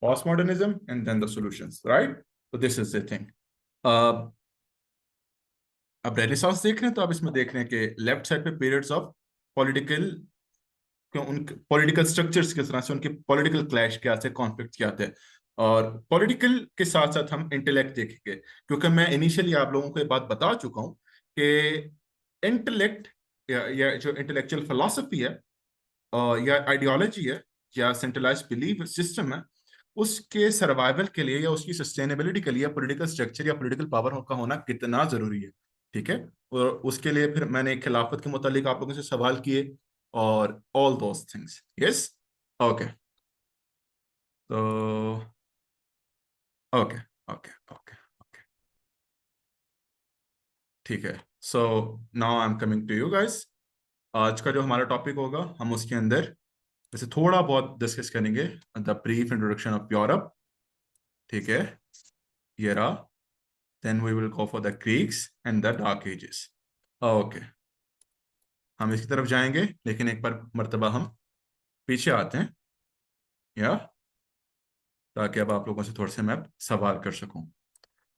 postmodernism, and then the solutions, right? So this is the thing. अब renaissance देख रहे हैं, तो अब इसमें देख रहे हैं कि लेफ्ट साइड पे पीरियड्स ऑफ पॉलिटिकल, उन पॉलिटिकल स्ट्रक्चर्स किस तरह से, उनके पॉलिटिकल क्लैश क्या थे, कॉन्फ्लिक्ट क्या थे, और पॉलिटिकल के साथ साथ हम इंटेलेक्ट देखेंगे, क्योंकि मैं इनिशियली आप लोगों को ये बात बता चुका हूं कि इंटेलेक्ट या जो इंटेलेक्चुअल फिलॉसफी है या आइडियोलॉजी है या सेंट्रलाइज बिलीफ सिस्टम है, उसके सर्वाइवल के लिए या उसकी सस्टेनेबिलिटी के लिए पॉलिटिकल स्ट्रक्चर या पॉलिटिकल पावर का होना कितना जरूरी है, ठीक है। और उसके लिए फिर मैंने खिलाफत के मुतालिक आप लोगों से सवाल किए और all those things, yes, okay. तो ओके ओके ओके ओके, ठीक है। So now I am coming to you guys. आज का जो हमारा टॉपिक होगा, हम उसके अंदर वैसे थोड़ा बहुत डिस्कस करेंगे the brief introduction of Europe, ठीक है, ये रहा। Then we will go for the Greeks and the dark ages. Okay, हम इसकी तरफ जाएंगे, लेकिन एक बार मर्तबा हम पीछे आते हैं, या ताकि अब आप लोगों से थोड़े से मैं सवाल कर सकूं।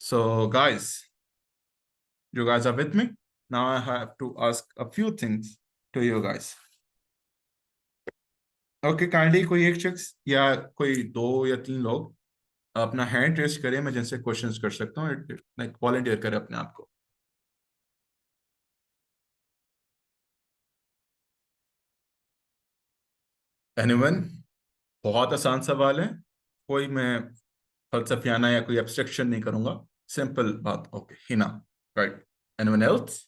So guys, you guys are with me now, I have to ask a few things to you guys. Okay, kindly कोई एक शख्स या कोई 2 या 3 लोग अपना हैंड रेस करें, मैं जिनसे क्वेश्चंस कर सकता हूँ, लाइक वॉलंटियर करें अपने आप को। एनीवन? बहुत आसान सवाल है, कोई मैं फलसफियाना या कोई एब्स्ट्रक्शन नहीं करूंगा, सिंपल बात। Okay, Hina, right, anyone else?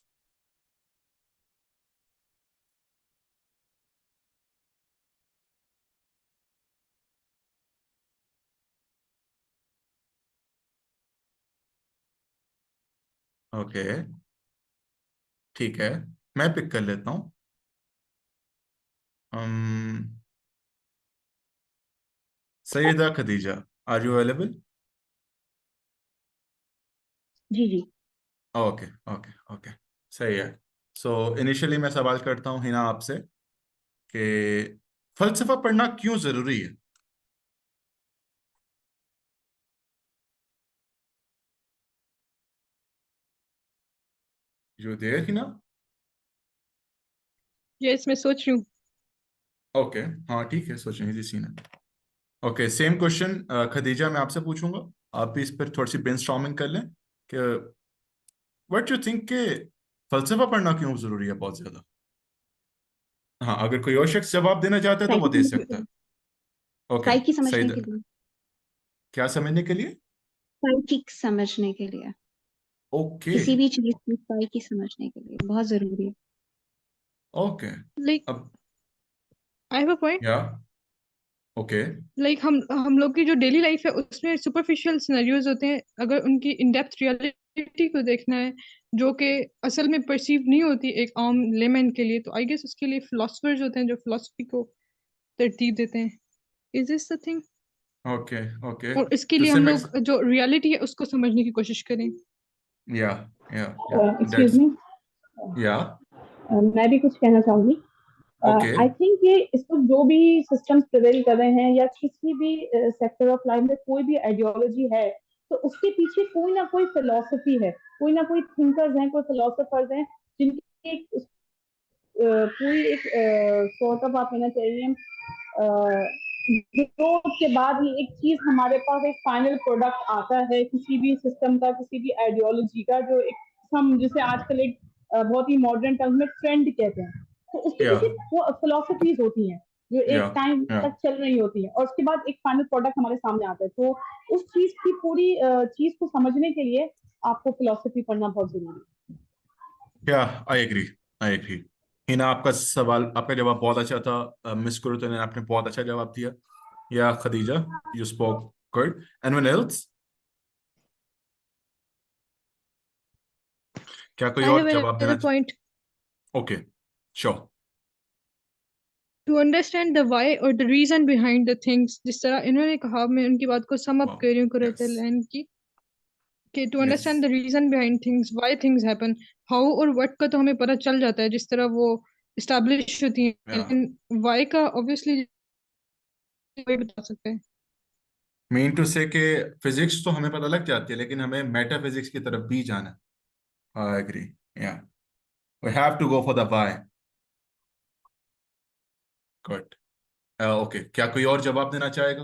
Okay, ठीक है, मैं पिक कर लेता हूँ। Syeda Khadija, are you available? जी जी। ओके ओके ओके, सही है। सो इनिशियली मैं सवाल करता हूँ हिना आपसे कि फलसफा पढ़ना क्यों जरूरी है? You there Hina? यस, मैं सोच रही हूँ। ओके, हाँ ठीक है, सोचने की सीन है। ओके, सेम क्वेश्चन खदीजा मैं आपसे पूछूंगा, आप भी इस पर थोड़ी सी ब्रेनस्टॉर्मिंग कर लें कि व्हाट यू थिंक के फलसफा पढ़ना क्यों जरूरी है बहुत ज्यादा। हाँ, अगर कोई और शख्स जवाब देना चाहता है तो वो दे सकता है। ओके, साइकी सही। समझने के लिए। क्या समझने के लिए? साइकिक समझने के लिए, ओके किसी भी चीज की साइकी समझने के लिए बहुत जरूरी है। ओके, लाइक अब आई हैव अ पॉइंट। या ओके, लाइक हम लोग की जो डेली लाइफ है उसमें सुपरफिशियल सिनेरियोज होते हैं, अगर उनकी इन डेप्थ रियलिटी को देखना है जो कि असल में परसीव नहीं होती एक आम लेमैन के लिए, तो आई गेस उसके लिए फिलोसफर्स होते हैं जो फिलोसफी को तरतीब देते हैं। Is this the thing? Okay okay, और इसके तो लिए से हम मैं, लोग जो रियलिटी है उसको समझने की कोशिश करें। या एक्सक्यूज दैट्स, मी, या मैं भी कुछ कहना चाहूंगी। ओके आई थिंक ये इस वक्त जो भी सिस्टम्स प्रिवेल कर रहे हैं या किसी भी सेक्टर ऑफ लाइफ में कोई भी आइडियोलॉजी है, तो उसके पीछे कोई ना कोई फिलोसफी है, कोई ना कोई थिंकर्स हैं, कोई फिलोसफर्स हैं जिनकी एक पूरी एक सॉर्ट ऑफ आप कहना चाहिए ग्रोथ के बाद ही एक चीज हमारे पास एक फाइनल प्रोडक्ट आता है किसी भी सिस्टम का, किसी भी आइडियोलॉजी का, जो एक हम जिसे आजकल एक बहुत ही मॉडर्न टर्म में ट्रेंड कहते हैं। तो उसकी या पीछे वो फिलोसफीज होती हैं जो या एक टाइम या तक चल रही होती है, और उसके बाद एक फाइनल प्रोडक्ट हमारे सामने आता है। तो उस चीज की पूरी चीज को समझने के लिए आपको फिलोसफी पढ़ना बहुत जरूरी है। या आई एग्री। हिना, आपका सवाल, आपका जवाब बहुत अच्छा था। मिस कुरुतो ने आपने बहुत अच्छा जवाब दिया। या Khadija, you spoke good. Anyone else? क्या कोई I और have जवाब देना? another point. Okay, sure. To understand the why or the reason behind the things, जिस तरह इन्होंने कहा, मैं उनकी बात को sum up वाओ, कर रही हूँ यस कुरैत लैन की, कि to yes, understand the reason behind things, why things happen, how और what का तो हमें पता चल जाता है जिस तरह वो establish होती हैं, या लेकिन why का obviously कोई बता सकता है। मीन टू से कि फिजिक्स तो हमें पता लग जाती है, लेकिन हमें मेटाफिजिक्स की तरफ भी जाना है। I agree. Yeah we have to go for the why. Good. Okay, क्या कोई और जवाब देना चाहेगा?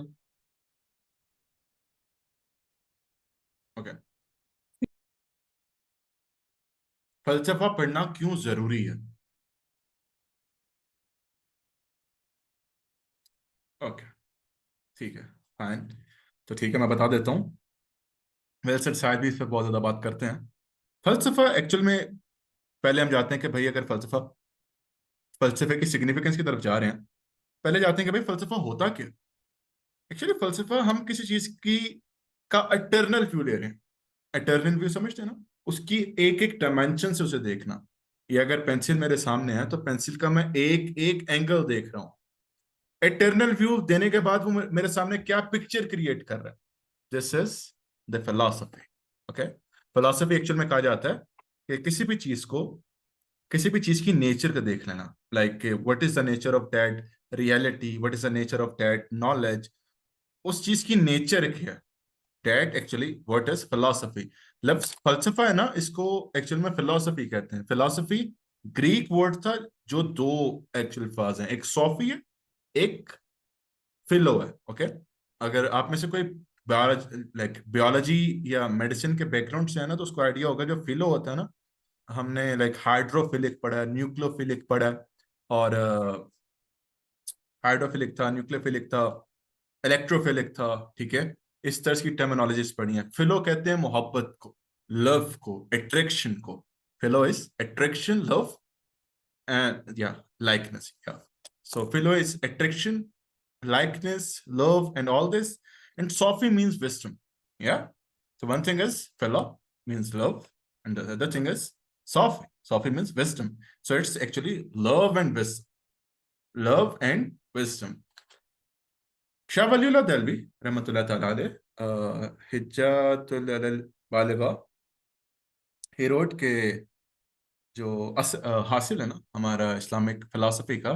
ओके, फलसफा पढ़ना क्यों जरूरी है? ओके, ठीक है, फाइन। तो ठीक है, मैं बता देता हूँ। वेल सर, शायद भी इस पर बहुत ज्यादा बात करते हैं। फलसफा एक्चुअल में, पहले हम जाते हैं कि भाई अगर फलसफे की सिग्निफिकेंस की तरफ जा रहे हैं, पहले जाते हैं कि भाई फलसफा होता क्या। एक्चुअली फलसफा हम किसी चीज की का एटर्नल व्यू ले रहे हैं। एटर्नल व्यू समझते हैं ना, उसकी एक एक डायमेंशन से उसे देखना। ये अगर पेंसिल मेरे सामने है तो पेंसिल का मैं एक एक एंगल देख रहा हूँ। एटर्नल व्यू देने के बाद वो मेरे सामने क्या पिक्चर क्रिएट कर रहा है। This is the philosophy. Okay, philosophy actual में कहा जाता है कि किसी भी चीज की नेचर को देख लेना। Like what is the nature of that reality, what is the nature of that knowledge, उस चीज की नेचर क्या है। That actually what is philosophy. लफ्ज फलसफा है ना, इसको एक्चुअल में फिलॉसफी कहते हैं। फिलॉसफी ग्रीक वर्ड था, जो दो एक्चुअल अल्फाज हैं, एक सोफी है, एक फिलो है। ओके, अगर आप में से कोई बायोलॉजी या मेडिसिन के बैकग्राउंड से है ना, तो उसको आइडिया होगा। जो फिलो होता है ना, हमने लाइक हाइड्रोफिलिक पढ़ा है, न्यूक्लियोफिलिक पढ़ा है, और हाइड्रोफिलिक था, न्यूक्लियोफिलिक था, इलेक्ट्रोफिलिक था। ठीक है, इस तरह की टर्मिनोलॉजीज पढ़ी है। फिलो कहते हैं मोहब्बत को, लव को, अट्रैक्शन को। Philo is attraction, love and या लाइकनेस। या so philo is attraction, likeness, love, and all this. And Sophie means wisdom. Yeah. So one thing is philo means love, and the other thing is Sophie. Sophie means wisdom. So it's actually love and wisdom. Love and wisdom. Shah Waliullah Delvi, Rahmatullah Ta'ala alayh, Hijjatul Baligha, he wrote के जो हासिल है ना हमारा Islamic philosophy का,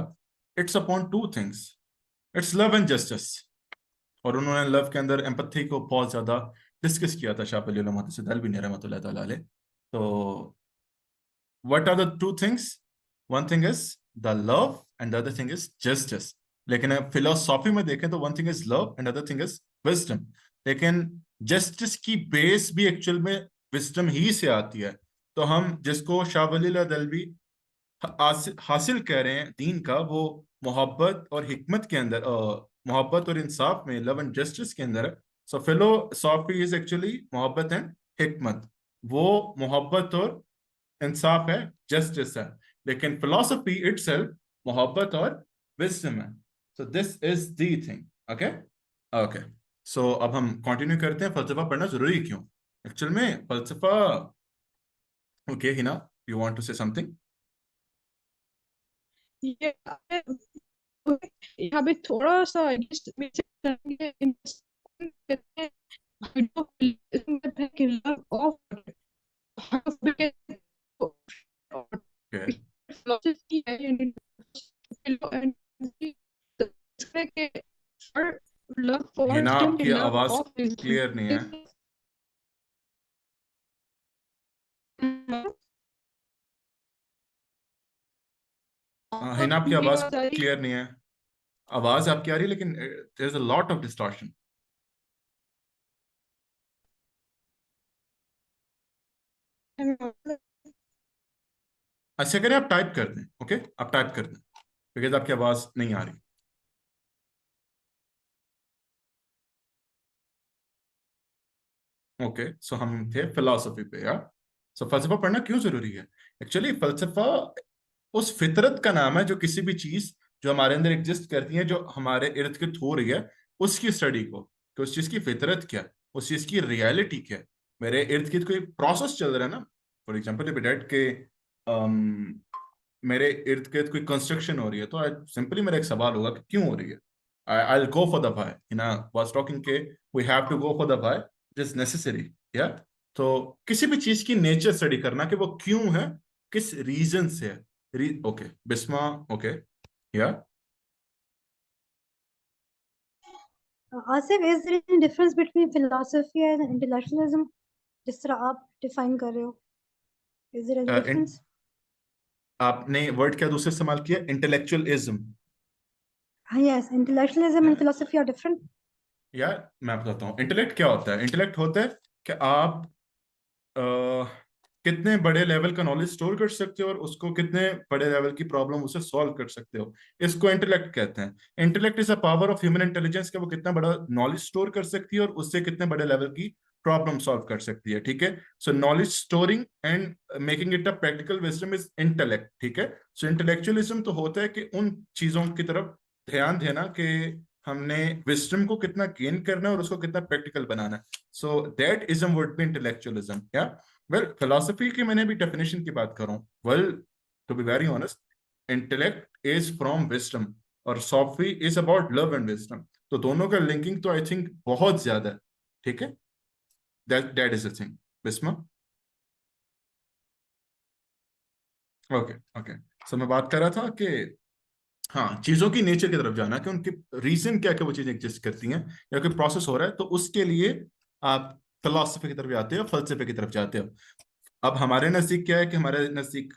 it's upon two things, it's love and justice. और उन्होंने love के अंदर एम्पथी को बहुत ज्यादा डिस्कस किया था, शाह वली उल्लाह दलवी ने रहमतुल्लाह ताला अलैह। तो what are the two things? One thing is the love and the other thing is justice. लेकिन फिलोसॉफी में देखें तो one thing is love and other thing is wisdom. लेकिन जस्टिस की बेस भी एक्चुअल में विजडम ही से आती है। तो हम जिसको शाह वली दलवी हासिल कह रहे हैं दीन का, वो मोहब्बत और हिकमत के अंदर, मोहब्बत और इंसाफ में, लव एंड जस्टिस के अंदर है। सो फिलोसॉफी इज एक्चुअली मोहब्बत एंड हिकमत। वो मोहब्बत और इंसाफ है, जस्टिस है। लेकिन फिलोसफी इटसेल्फ मोहब्बत और विजडम है। So this is the thing. Okay, okay. So अब हम कंटिन्यू करते हैं, फलसफा पढ़ना जरूरी क्यों। एक्चुअल में फलसफा, okay Hina, you want to say something? ये यहाँ पे थोड़ा सा love of Okay. philosophy and for love for Hina, wisdom, आपकी love आवाज of wisdom. क्लियर नहीं है। हिना, आपकी मेरी आवाज आवाज आ रही क्लियर नहीं है। आवाज आपकी आ रही है लेकिन there is a lot of distortion. अच्छा करें आप टाइप कर दें, ओके आप टाइप कर दें बिकॉज आपकी आवाज नहीं आ रही। ओके सो हम थे फिलॉसफी पे यार। सो फलसफा पढ़ना क्यों जरूरी है? एक्चुअली फलसफा उस फितरत का नाम है जो किसी भी चीज जो हमारे अंदर एग्जिस्ट करती है, जो हमारे इर्द गिर्द हो रही है, उसकी स्टडी को, कि उस चीज की फितरत क्या है, उस चीज की रियलिटी क्या है। मेरे इर्द गिर्द कोई प्रोसेस चल रहा है ना, फॉर एग्जाम्पल बैठ के मेरे इर्द गिर्द कोई कंस्ट्रक्शन हो रही है, तो सिंपली मेरा एक सवाल होगा कि क्यों हो रही है। I go for the why, you know was talking के we have to go for the why, it is necessary या। तो किसी भी चीज की नेचर स्टडी करना कि वो क्यों है, किस रीजन से है। ओके बिस्मा, ओके या Asif, is there any difference between philosophy and intellectualism जिस तरह आप डिफाइन कर रहे हो? Is there any difference? आपने वर्ड क्या दूसरे इस्तेमाल किया, intellectualism? Yes, intellectualism and philosophy are different. यार मैं बताता हूँ इंटेलेक्ट क्या होता है। इंटेलेक्ट होता है कि आप कितने बड़े लेवल का नॉलेज स्टोर कर सकते हो और उसको कितने बड़े लेवल की प्रॉब्लम उसे सॉल्व कर सकते हो, इसको इंटेलेक्ट कहते हैं। Intellect is a power of human intelligence, कि वो कितना बड़ा नॉलेज स्टोर कर सकती है और उससे कितने बड़े लेवल की प्रॉब्लम सॉल्व कर सकती है, ठीक है। सो knowledge storing and making it a practical wisdom is intellect, ठीक है। सो इंटेलेक्चुअलिज्म तो होता है कि उन चीजों की तरफ ध्यान देना कि हमने विजडम को कितना गेन करना है और उसको कितना प्रैक्टिकल बनाना है। So that ism would be intellectualism, या वेल फिलोसफी की मैंने भी डेफिनेशन की बात करूं, well to be very honest, intellect is from wisdom और sophy is about love and wisdom. तो दोनों का लिंकिंग तो आई थिंक बहुत ज्यादा है, ठीक है। That is the thing. Bisma, okay okay. So मैं बात कर रहा था कि हाँ, चीजों की नेचर की तरफ जाना कि उनके रीजन क्या क्या वो चीजें एग्जिस्ट करती हैं या कोई प्रोसेस हो रहा है, तो उसके लिए आप फिलोसफी की तरफ जाते हो, फलसफे की तरफ जाते हो। अब हमारे नजदीक क्या है कि हमारे नजदीक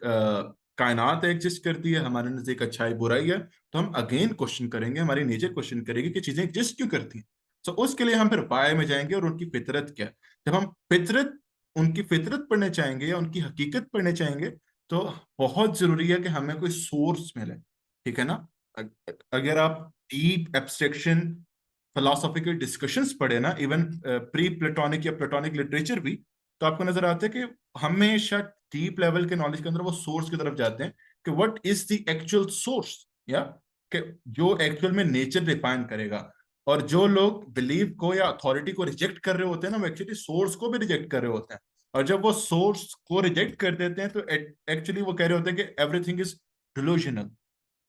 कायनात एग्जिस्ट करती है, हमारे नजदीक अच्छाई बुराई है, तो हम अगेन क्वेश्चन करेंगे, हमारी नेचर क्वेश्चन करेंगे कि चीजें एग्जिस्ट क्यों करती हैं। तो उसके लिए हम फिर वाय में जाएंगे और उनकी फितरत क्या है। जब हम फितरत, उनकी फितरत पढ़ने चाहेंगे या उनकी हकीकत पढ़ने चाहेंगे, तो बहुत जरूरी है कि हमें कोई सोर्स मिले, ठीक है ना। अगर आप डीप एब्स्ट्रैक्शन फिलोसॉफिकल डिस्कशंस पढ़े ना, इवन प्री प्लेटोनिक या प्लेटोनिक लिटरेचर भी, तो आपको नजर आता है कि हमेशा डीप लेवल के नॉलेज के अंदर वो सोर्स की तरफ जाते हैं कि what is the actual source, या कि जो एक्चुअल में नेचर डिफाइन करेगा। और जो लोग बिलीव को या अथॉरिटी को रिजेक्ट कर रहे होते हैं ना, वो एक्चुअली सोर्स को भी रिजेक्ट कर रहे होते हैं। और जब वो सोर्स को रिजेक्ट कर देते हैं तो एक्चुअली वो कह रहे होते हैं कि एवरीथिंग इज डिलूजनल।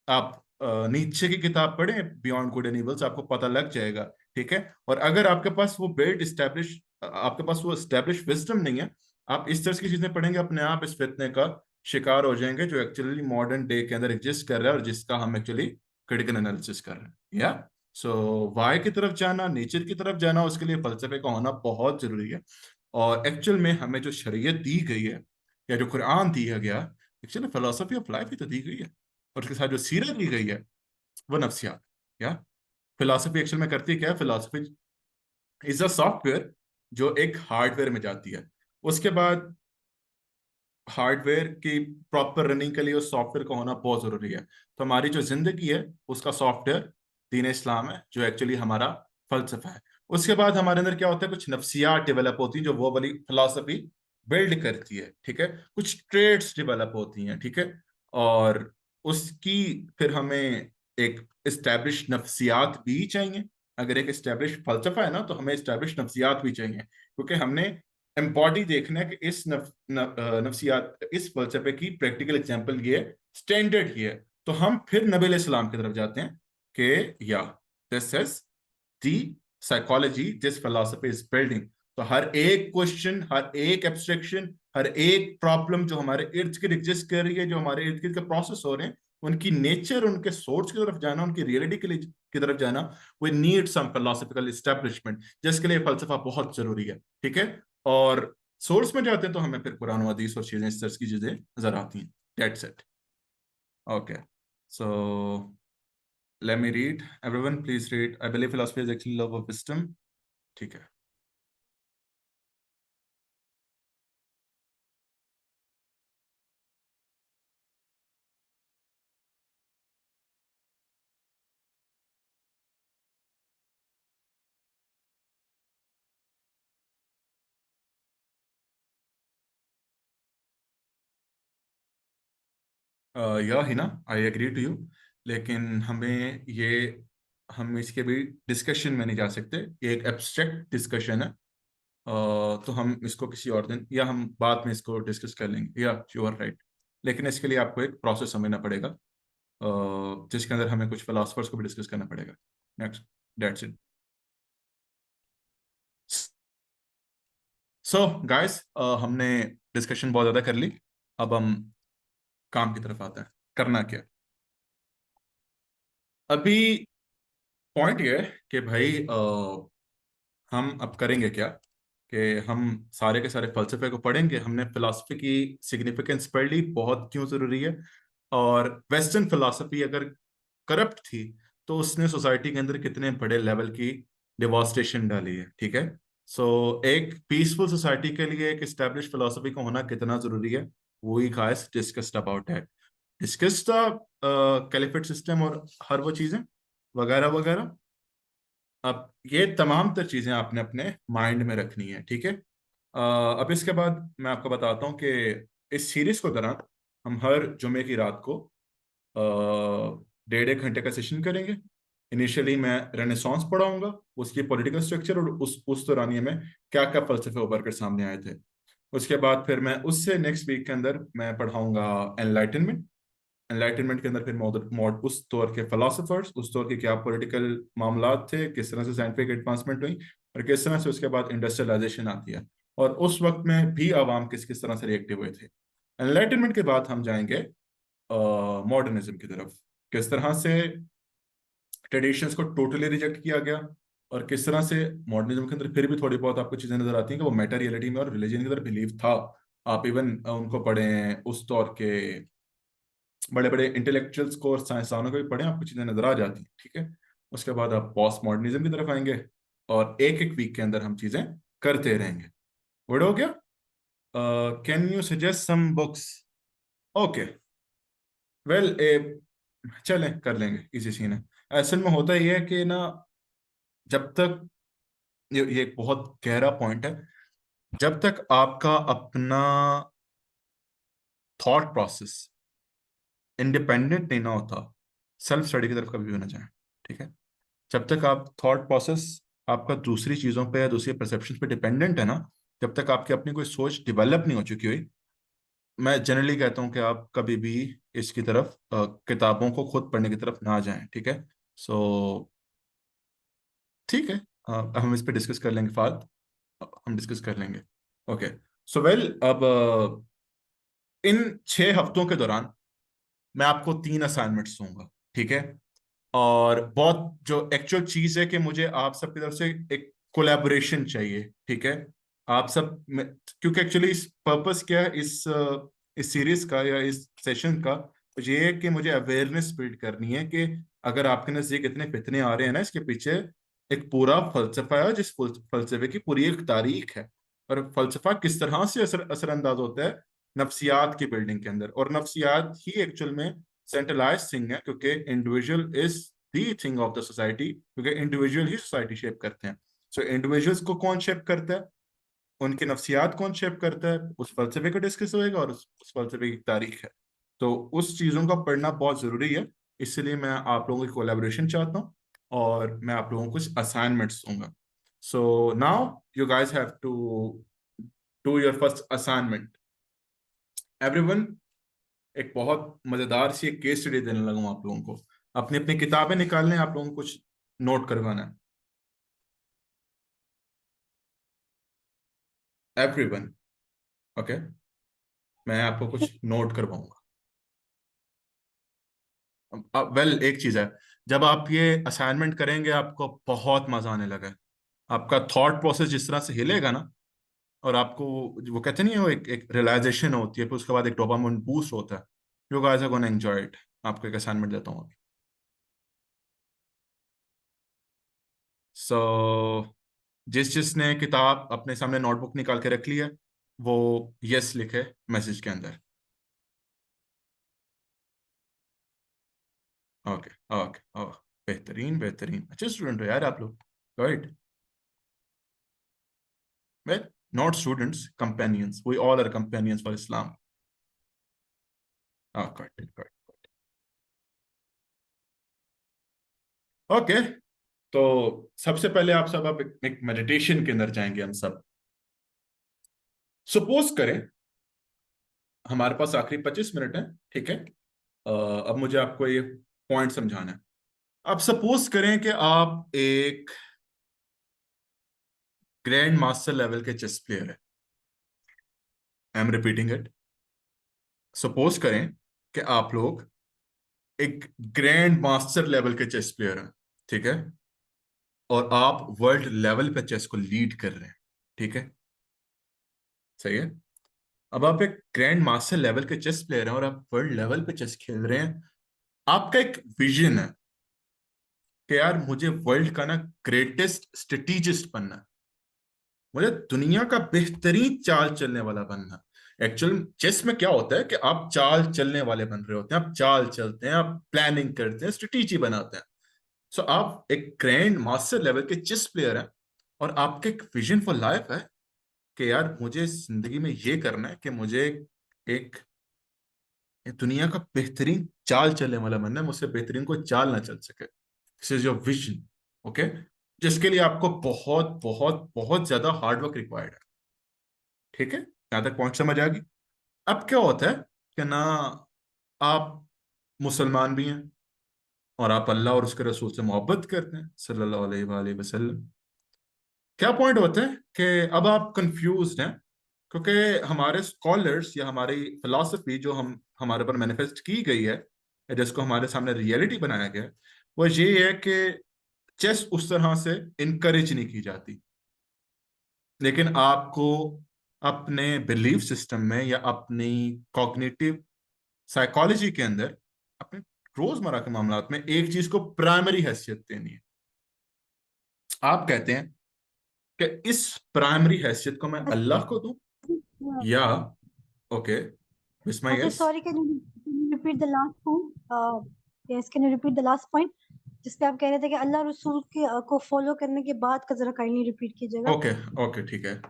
आप नीचे की किताब पढ़ें, बियॉन्ड गुड एंड इविल, से आपको पता लग जाएगा, ठीक है। और अगर आपके पास वो बेल्ट इस्टेब्लिश, आपके पास वो एस्टेब्लिश विजडम नहीं है, आप इस तरह की चीजें पढ़ेंगे, अपने आप इस फितने का शिकार हो जाएंगे जो एक्चुअली मॉडर्न डे के अंदर एग्जिस्ट कर रहा है और जिसका हम एक्चुअली क्रिटिकल एनालिसिस कर रहे हैं, या। सो वाई की तरफ जाना, नेचर की तरफ जाना, उसके लिए फलसफे का होना बहुत जरूरी है। और एक्चुअल में हमें जो शरीयत दी गई है या जो कुरान दिया गया, एक्चुअली फिलोसफी ऑफ लाइफ ही तो दी गई है। और उसके साथ जो सीरत दी गई है वो नफ्सियात, या। फिलोसफी एक्चुअल में करती क्या है, फिलोसफी इज अ सॉफ्टवेयर जो एक हार्डवेयर में जाती है। उसके बाद हार्डवेयर की प्रॉपर रनिंग के लिए उस सॉफ्टवेयर का होना बहुत जरूरी है। तो हमारी जो जिंदगी है उसका सॉफ्टवेयर दीन इस्लाम है, जो एक्चुअली हमारा फलसफा है। उसके बाद हमारे अंदर क्या होता है, कुछ नफ्सियात डेवलप होती हैं जो वो वाली फिलोसफी बिल्ड करती है, ठीक है। कुछ ट्रेड्स डेवलप होती हैं, ठीक है। और उसकी फिर हमें एक इस्टेब्लिश नफ्सियात भी चाहिए। अगर एक इस्टेब्लिश फलसफा है ना, तो हमें इस्टेब्लिश नफ्सियात भी चाहिए, क्योंकि हमने एम्बॉडी देखना है कि इस नफ्सियात, इस फलसफे की प्रैक्टिकल एग्जांपल ये है, स्टैंडर्ड ये है। तो हम फिर नबी अलैहिस्सलाम की तरफ जाते हैं कि या this is the psychology this philosophy is building. तो हर एक क्वेश्चन, हर एक एब्स्ट्रैक्शन, हर एक प्रॉब्लम जो हमारे इर्द गिर्द एग्जिस्ट कर रही है, जो हमारे इर्द गिर्द के प्रोसेस हो रहे हैं, उनकी नेचर, उनके सोर्स की तरफ जाना, उनकी रियलिटी के लिए की तरफ जाना, we need some philosophical establishment, जिसके लिए फलसफा बहुत जरूरी है, ठीक है। और सोर्स में जाते हैं तो हमें फिर कुरान और हदीस और चीजें, इस तरह की चीजें नजर आती हैं। That's it. Okay so Let me read. Everyone, please read. I believe philosophy is actually love of wisdom. ठीक है. या ही ना, आई एग्री टू यू, लेकिन हम इसके भी डिस्कशन में नहीं जा सकते. ये एक एब्स्ट्रैक्ट डिस्कशन है. तो हम इसको किसी और दिन या हम बाद में इसको डिस्कस कर लेंगे. या यू आर राइट, लेकिन इसके लिए आपको एक प्रोसेस समझना पड़ेगा, जिसके अंदर हमें कुछ फिलोसफर्स को भी डिस्कस करना पड़ेगा. Next, that's it. So guys, हमने डिस्कशन बहुत ज़्यादा कर ली. अब हम काम की तरफ आते हैं. करना क्या अभी? पॉइंट ये है कि भाई हम अब करेंगे क्या कि हम सारे के सारे फलसफे को पढ़ेंगे. हमने फिलॉसफी की सिग्निफिकेंस पढ़ ली, बहुत क्यों जरूरी है. और वेस्टर्न फिलॉसफी अगर करप्ट थी तो उसने सोसाइटी के अंदर कितने बड़े लेवल की डिवास्टेशन डाली है. ठीक है. सो एक पीसफुल सोसाइटी के लिए एक एस्टेब्लिश फिलॉसफी का होना कितना जरूरी है, वही खास डिस्कस्ड अबाउट है. डिस्कस्ड कैलिफेट सिस्टम और हर वो चीजें वगैरह वगैरह. अब ये तमाम तर चीजें आपने अपने माइंड में रखनी है. ठीक है. अब इसके बाद मैं आपको बताता हूँ कि इस सीरीज को दौरान हम हर जुमे की रात को 1.5 घंटे का सेशन करेंगे. इनिशियली मैं रेनेसांस पढ़ाऊंगा, उसकी पॉलिटिकल स्ट्रक्चर और उस दौरानिए में क्या क्या फलसफे उभर कर सामने आए थे. उसके बाद फिर मैं उससे नेक्स्ट वीक के अंदर मैं पढ़ाऊंगा एनलाइटनमेंट. एनलाइटनमेंट के अंदर फिर उस दौर के फिलोसफर्स, उस दौर के क्या पॉलिटिकल मामलात थे, किस तरह से साइंटिफिक एडवांसमेंट हुई और किस तरह से उसके बाद इंडस्ट्रियलाइजेशन आती है और उस वक्त में भी आवाम किस किस तरह से रिएक्टिव हुए थे. एनलाइटनमेंट के बाद हम जाएंगे मॉडर्निज्म की तरफ. किस तरह से ट्रेडिशंस को टोटली रिजेक्ट किया गया और किस तरह से मॉडर्निज्म के अंदर फिर भी थोड़ी बहुत आपको चीजें नजर आती हैं कि वो मेटा रियलिटी में और रिलीजन की तरफ बिलीव था. आप इवन उनको पढ़ें, उस दौर के बड़े बड़े इंटेलेक्चुअल्स को और साइंसदानों को भी पढ़ें, आपको चीजें नजर आ जाती हैं. ठीक है. उसके बाद आप पोस्ट मॉडर्निज्म की तरफ आएंगे और एक एक वीक के अंदर हम चीजें करते रहेंगे. वर्ड हो गया? Can you suggest some books? Okay, well, चलें कर लेंगे, इसी सीन है. असल में होता ये है कि ना, जब तक ये एक बहुत गहरा पॉइंट है, जब तक आपका अपना थॉट प्रोसेस इंडिपेंडेंट नहीं ना होता, सेल्फ स्टडी की तरफ कभी भी ना जाए. ठीक है. जब तक आप थॉट प्रोसेस आपका दूसरी चीजों पे या दूसरी परसेप्शन पे डिपेंडेंट है ना, जब तक आपकी अपनी कोई सोच डेवलप नहीं हो चुकी हुई, मैं जनरली कहता हूं कि आप कभी भी इसकी तरफ किताबों को खुद पढ़ने की तरफ ना जाएं. ठीक है. सो ठीक है, हम इस पे डिस्कस कर लेंगे. हम डिस्कस कर लेंगे. ओके. सो वेल, अब इन 6 हफ्तों के दौरान मैं आपको 3 असाइनमेंट्स दूंगा. ठीक है. और बहुत जो एक्चुअल चीज है कि मुझे आप सबकी तरफ से एक कोलैबोरेशन चाहिए. ठीक है. आप सब क्योंकि एक्चुअली इस पर्पस क्या है इस सीरीज का या इस सेशन का, ये है कि मुझे अवेयरनेस बिल्ड करनी है कि अगर आपके नजदीक इतने फितने आ रहे हैं ना, इसके पीछे एक पूरा फलसफा है, जिस फलसफे की पूरी एक तारीख है. और फलसफा किस तरह से असरअंदाज होता है नफ्सियात की बिल्डिंग के अंदर. और नफ्सियात ही एक्चुअल में सेंट्रलाइज थिंग है, क्योंकि individual is the thing of the society, क्योंकि इंडिविजुअल ही सोसाइटी शेप करते हैं. सो इंडिविजुअल्स को कौन शेप करता है, उनकी नफ्सियात कौन शेप करता है, उस फलसफे को डिस्कस होएगा और उस फलसफे की तारीख है. तो उस चीजों का पढ़ना बहुत जरूरी है. इसलिए मैं आप लोगों की कोलैबोरेशन चाहता हूँ और मैं आप लोगों को कुछ असाइनमेंट्स दूंगा. So now you guys have to do your first assignment. Everyone, एक बहुत मजेदार सी एक केस स्टडी देने लगा हूं आप लोगों को. अपनी अपनी किताबें निकालने, आप लोगों को कुछ नोट करवाना है. एवरीवन, ओके, मैं आपको कुछ नोट करवाऊंगा. वेल, एक चीज है, जब आप ये असाइनमेंट करेंगे आपको बहुत मजा आने लगा है. आपका थॉट प्रोसेस जिस तरह से हिलेगा ना, और आपको वो कहते नहीं है, वो एक रियलाइजेशन होती है, फिर उसके बाद एक डोपामाइन बूस्ट होता है. You guys are gonna enjoy it. आपको एक असाइनमेंट देता हूँ अभी. सो जिसने किताब अपने सामने नोटबुक निकाल के रख ली है वो यस लिखे मैसेज के अंदर। ओके ओके ओह, बेहतरीन बेहतरीन, अच्छे स्टूडेंट हो यार आप लोग। Good. Well, not students, companions, we all are companions for Islam. Good good. Okay, तो सबसे पहले आप सब अब एक मेडिटेशन के अंदर जाएंगे हम सब। सपोज करें हमारे पास आखिरी 25 मिनट है, ठीक है। अब मुझे आपको ये पॉइंट समझाना है। अब सपोज करें कि आप एक ग्रैंड मास्टर लेवल के चेस प्लेयर है। I am repeating it. Suppose करें कि आप लोग एक ग्रैंड मास्टर लेवल के चेस प्लेयर हैं, ठीक है, और आप वर्ल्ड लेवल पे चेस को लीड कर रहे हैं, ठीक है, सही है। अब आप एक ग्रैंड मास्टर लेवल के चेस प्लेयर हैं और आप वर्ल्ड लेवल पे चेस खेल रहे हैं। आपका एक विजन है कि यार मुझे वर्ल्ड का ना ग्रेटेस्ट स्ट्रेटिजिस्ट बनना है, मुझे दुनिया का बेहतरीन चाल चलने वाला बनना है। एक्चुअल चेस में क्या होता है कि आप चाल चलने वाले बन रहे होते हैं, आप चाल चलते हैं, आप प्लानिंग करते हैं, स्ट्रेटेजी बनाते हैं। सो आप एक ग्रैंड मास्टर लेवल के चेस प्लेयर हैं और आपके एक विजन फॉर लाइफ है कि यार मुझे जिंदगी में ये करना है कि मुझे एक दुनिया का बेहतरीन चाल चलने वाला बनना है, मुझसे बेहतरीन कोई चाल ना चल सके। This is your vision, okay. जिसके लिए आपको बहुत बहुत बहुत ज्यादा हार्डवर्क रिक्वायर्ड है, ठीक है। यहां तक पहुंच समझ आ गई। अब क्या होता है कि ना आप मुसलमान भी हैं और आप अल्लाह और उसके रसूल से मोहब्बत करते हैं सल्लल्लाहु अलैहि वसल्लम। क्या पॉइंट होता है कि अब आप कंफ्यूज्ड हैं क्योंकि हमारे स्कॉलर्स या हमारी फिलॉसफी जो हम हमारे पर मैनिफेस्ट की गई है या जिसको हमारे सामने रियलिटी बनाया गया है वो ये है कि चेस उस तरह से इनकरेज नहीं की जाती। लेकिन आपको अपने बिलीफ सिस्टम में या अपनी कॉग्निटिव साइकोलॉजी के अंदर अपने रोजमर्रा के मामलात में एक चीज को प्राइमरी हैसियत देनी है। आप कहते हैं कि इस प्राइमरी हैसियत को मैं अल्लाह को दूं या ओके विस्मय, Okay, yes. sorry, can you repeat the last point? Yes, can you repeat the last point? जिसपे आप कह रहे थे कि अल्लाह रसूल के को फॉलो करने के बाद का जरा काइंडली रिपीट कीजिएगा। ओके ओके, ठीक है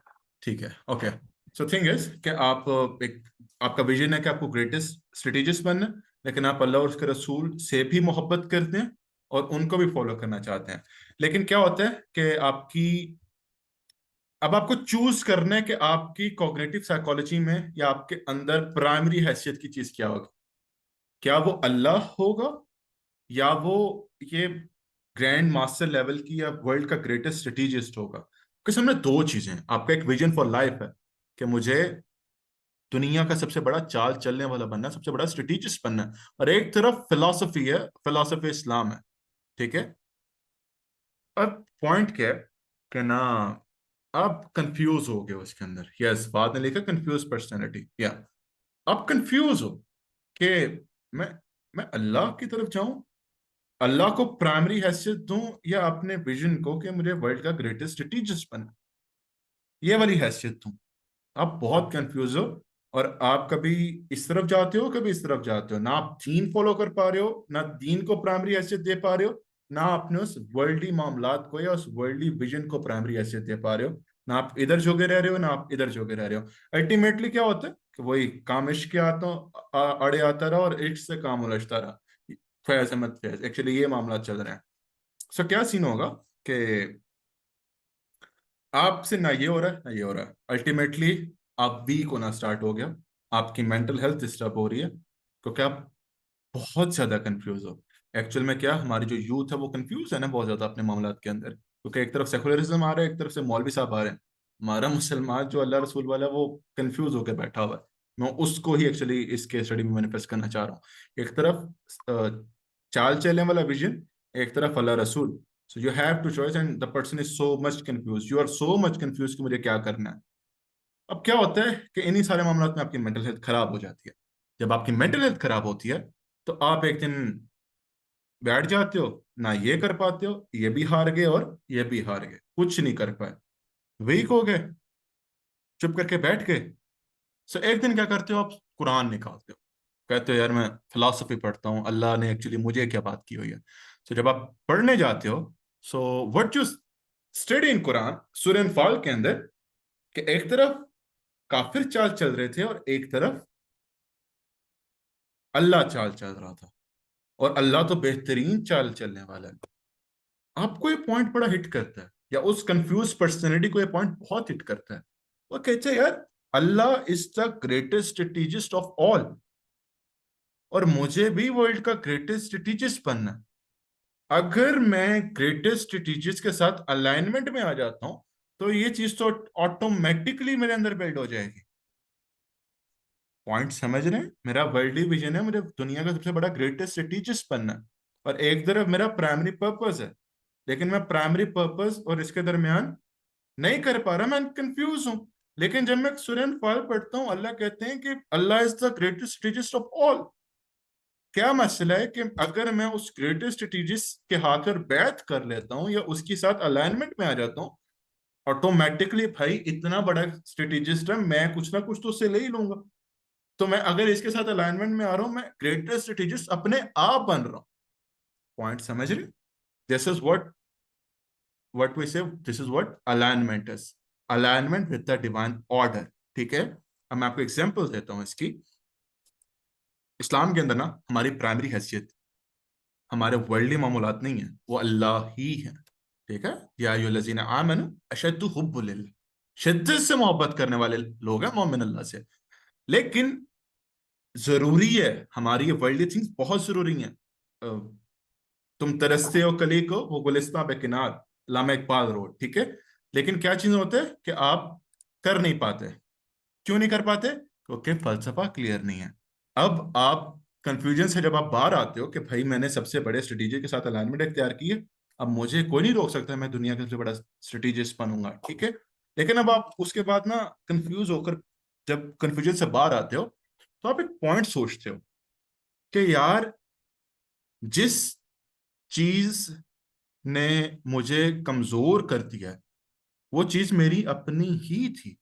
ठीक है, ओके। सो थिंग इज कि आप एक आपका विजन है कि आपको ग्रेटेस्ट स्ट्रेटेजिस्ट बनना है, लेकिन आप अल्लाह और उसके रसूल से भी मोहब्बत करते हैं और उनको भी फॉलो करना चाहते हैं। लेकिन क्या होता है कि अब आपको चूज करना है कि आपकी कॉग्निटिव साइकोलॉजी में या आपके अंदर प्राइमरी हैसियत की चीज क्या होगी। क्या वो अल्लाह होगा या वो ये ग्रैंड मास्टर लेवल की या वर्ल्ड का ग्रेटेस्ट स्ट्रेटेजिस्ट होगा। क्योंकि सामने दो चीजें हैं। आपका एक विजन फॉर लाइफ है कि मुझे दुनिया का सबसे बड़ा चाल चलने वाला बनना है, सबसे बड़ा स्ट्रेटेजिस्ट बनना है, और एक तरफ फिलॉसफी है, फिलॉसफी इस्लाम है, ठीक है। अब पॉइंट क्या है कि ना आप कंफ्यूज हो गए उसके अंदर। यस, बाद में लिखा कंफ्यूज पर्सनैलिटी, या आप कंफ्यूज हो कि मैं मैं अल्लाह की तरफ जाऊं, अल्लाह को प्राइमरी हैसियत दूं, या अपने विजन को कि मुझे वर्ल्ड का ग्रेटेस्ट स्ट्रेटेजिस्ट बनना, ये वाली हैसियत दूं। आप बहुत कंफ्यूज हो और आप कभी इस तरफ जाते हो कभी इस तरफ जाते हो। ना आप दीन फॉलो कर पा रहे हो, ना दीन को प्राइमरी हैसियत दे पा रहे हो, ना आपने उस वर्ल्डली मामलात को या उस वर्ल्डली विजन को प्राइमरी हैसियत दे पा रहे हो। ना आप इधर झुके रह रहे हो, ना आप इधर झुके रह रहे हो। अल्टीमेटली क्या होता है कि वही काम इश्क के हाथों अड़े आता रहा और इश्क से काम उलझता रहा। फैज अहमद फैज, एक्चुअली ये मामला चल रहे हैं। सो क्या सीन होगा कि आपसे ना ये हो रहा है ना ये हो रहा है। अल्टीमेटली आप वीक होना स्टार्ट हो गया, आपकी मेंटल हेल्थ डिस्टर्ब हो रही है क्योंकि आप बहुत ज्यादा कंफ्यूज हो। एक्चुअल में क्या हमारी जो यूथ है वो कंफ्यूज है ना बहुत ज्यादा अपने मामलात के अंदर, क्योंकि एक तरफ सेकुलरिज्म आ रहा है, एक तरफ से मौलवी साहब आ रहे हैं। हमारा मुसलमान जो अल्लाह रसूल वाला है वो कंफ्यूज होकर बैठा हुआ है। मैं उसको ही एक्चुअली इसके स्टडी में मैनिफेस्ट करना चाह रहा हूँ। एक तरफ चाल चलने वाला विजन, एक तरफ अल्लाह रसूल। So you have two choice and the person is so much confuse, you are so much confuse कि मुझे क्या करना है। अब क्या होता है कि इन्हीं सारे मामलों में आपकी मेंटल हेल्थ खराब हो जाती है। जब आपकी मेंटल हेल्थ खराब होती है तो आप एक दिन बैठ जाते हो, ना ये कर पाते हो, ये भी हार गए और ये भी हार गए, कुछ नहीं कर पाए, वीक हो गए, चुप करके बैठ गए। सो एक दिन क्या करते हो आप, कुरान निकालते हो, कहते हो यार मैं फिलॉसफी पढ़ता हूँ, अल्लाह ने एक्चुअली मुझे क्या बात की हुई है। सो जब आप पढ़ने जाते हो, so what you study in Quran, सूरह अनफाल के अंदर, कि एक तरफ काफिर चाल चल रहे थे और एक तरफ अल्लाह चाल चल रहा था, और अल्लाह तो बेहतरीन चाल चलने वाला है। आपको ये पॉइंट बड़ा हिट करता है, या उस कंफ्यूज पर्सनैलिटी को ये पॉइंट बहुत हिट करता है। वो कहते हैं यार Allah is the greatest strategist of all, और मुझे भी वर्ल्ड का ग्रेटेस्ट स्ट्रेटेजिस्ट बनना है। अगर मैं ग्रेटेस्ट स्ट्रेटेजिस्ट के साथ अलाइनमेंट में आ जाता हूं, तो ये चीज तो ऑटोमेटिकली मेरे अंदर बिल्ड हो जाएगी। पॉइंट समझ रहे हैं? मेरा वर्ल्डली विजन है, मुझे दुनिया का सबसे बड़ा ग्रेटेस्ट स्ट्रेटेजिस्ट बनना है, और एक तरफ मेरा प्राइमरी पर्पस है, लेकिन मैं प्राइमरी पर्पस और इसके दरमियान नहीं कर पा रहा, मैं कंफ्यूज हूं। लेकिन जब मैं सूरह अनफाल पढ़ता हूं, अल्लाह कहते हैं कि Allah is the greatest strategist of all. क्या मसला है कि अगर मैं उस ग्रेटेस्ट स्ट्रेटेजिस्ट के हाथ पर बैत कर लेता हूं या उसके साथ अलाइनमेंट में आ जाता हूं, ऑटोमेटिकली भाई इतना बड़ा स्ट्रेटेजिस्ट है, मैं कुछ ना कुछ तो उससे ले ही लूंगा। तो मैं अगर इसके साथ अलाइनमेंट में आ रहा हूं, मैं ग्रेटेस्ट स्ट्रेटेजिस्ट अपने आप बन रहा हूं। पॉइंट समझ रहे? दिस इज व्हाट वी से, this is what alignment is, alignment with the divine order. ठीक है, अब मैं आपको एग्जांपल देता हूं इसकी। इस्लाम के अंदर ना हमारी प्राइमरी हैसियत हमारे वर्ल्डली मामूलात नहीं है, वो अल्लाह ही है। ठीक है, या अय्युहल्लज़ीना आमनू अशद्दु हुब्बुन लिल्लाह, शिद्दत से मोहब्बत करने वाले लोग हैं मोमिन अल्लाह से। लेकिन जरूरी है, हमारी ये वर्ल्डली थिंग्स बहुत जरूरी हैं। तुम तरसते हो कली को, वो गुलिस्तां बेकिनार, लामा इकबाल रोड। ठीक है, लेकिन क्या चीज होता है कि आप कर नहीं पाते। क्यों नहीं कर पाते? क्योंकि फलसफा क्लियर नहीं है। अब आप कंफ्यूजन से जब आप बाहर आते हो कि भाई मैंने सबसे बड़े स्ट्रेटेजी के साथ अलाइनमेंट इख्तियार की है, अब मुझे कोई नहीं रोक सकता, मैं दुनिया का सबसे बड़ा स्ट्रेटेजिस्ट बनूंगा। ठीक है, लेकिन अब आप उसके बाद ना कंफ्यूज होकर जब कंफ्यूजन से बाहर आते हो, तो आप एक पॉइंट सोचते हो कि यार जिस चीज ने मुझे कमजोर कर दिया है, वो चीज मेरी अपनी ही थी।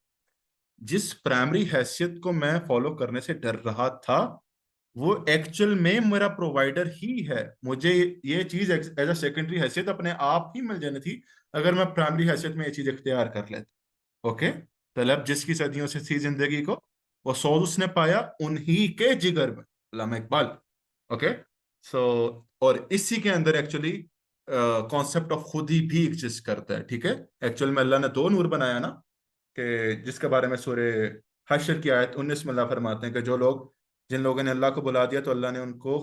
जिस प्राइमरी हैसियत को मैं फॉलो करने से डर रहा था, वो एक्चुअल में मेरा प्रोवाइडर ही है। मुझे ये चीज एज अ सेकेंडरी हैसियत अपने आप ही मिल जानी थी, अगर मैं प्राइमरी हैसियत में ये चीज इख्तियार कर लेता। ओके, तलब जिसकी सदियों से थी जिंदगी को, वो सोल उसने पाया उन्हीं के जिगर में, अल्लामा इकबाल। ओके, सो और इसी के अंदर एक्चुअली कॉन्सेप्ट ऑफ खुद ही भी एग्जिस्ट करता है। ठीक है, एक्चुअल में अल्लाह ने दो नूर बनाया ना, कि जिसके बारे में सूरे हशर की आयत 19 में अल्लाह फरमाते हैं कि जो लोग, जिन लोगों ने अल्लाह को बुला दिया तो अल्लाह ने उनको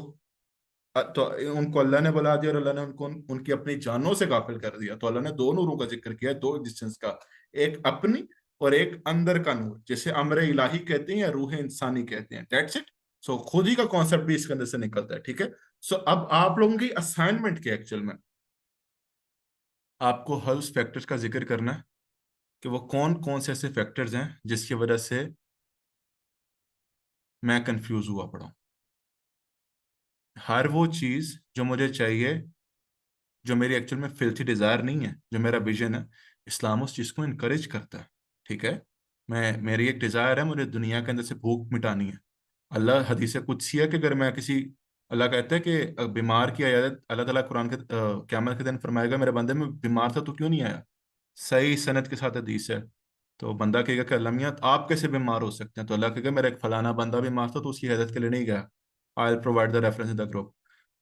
अल्लाह ने बुला दिया, और अल्लाह ने उनको उनकी अपनी जानों से गाफिल कर दिया। तो अल्लाह ने दो नूरों का जिक्र किया, दो एग्जिस्टेंस का, एक अपनी और एक अंदर का नूर, जिसे अमर इलाही कहते हैं या रूह इंसानी कहते हैं। That's it. सो खुद ही का कॉन्सेप्ट भी इसके अंदर से निकलता है। ठीक है, सो अब आप लोगों की असाइनमेंट के एक्चुअल में आपको हर उस फैक्टर्स का जिक्र करना है कि वो कौन कौन से ऐसे फैक्टर्स हैं जिसकी वजह से मैं कंफ्यूज हुआ पड़ा हूं। हर वो चीज जो मुझे चाहिए, जो मेरी एक्चुअल में फिल्थी डिजायर नहीं है, जो मेरा विजन है, इस्लाम उस चीज को इनकरेज करता है। ठीक है, मेरी एक डिजायर है, मुझे दुनिया के अंदर से भूख मिटानी है। अल्लाह हदीस कुदसी है कि अगर मैं किसी, अल्लाह कहता है कि बीमार की आयत अल्लाह ताला कुरान के क़यामत के दिन फरमाएगा, मेरे बंदे में बीमार था तो क्यों नहीं आया। सही सनद के साथ हदीस है। तो बंदा कहेगा कि अल्लाह मियां आप कैसे बीमार हो सकते हैं, तो अल्लाह कहेगा मेरा एक फलाना बंदा बीमार था तो उसकी हिदायत के लिए नहीं गया, I will provide the reference in the group.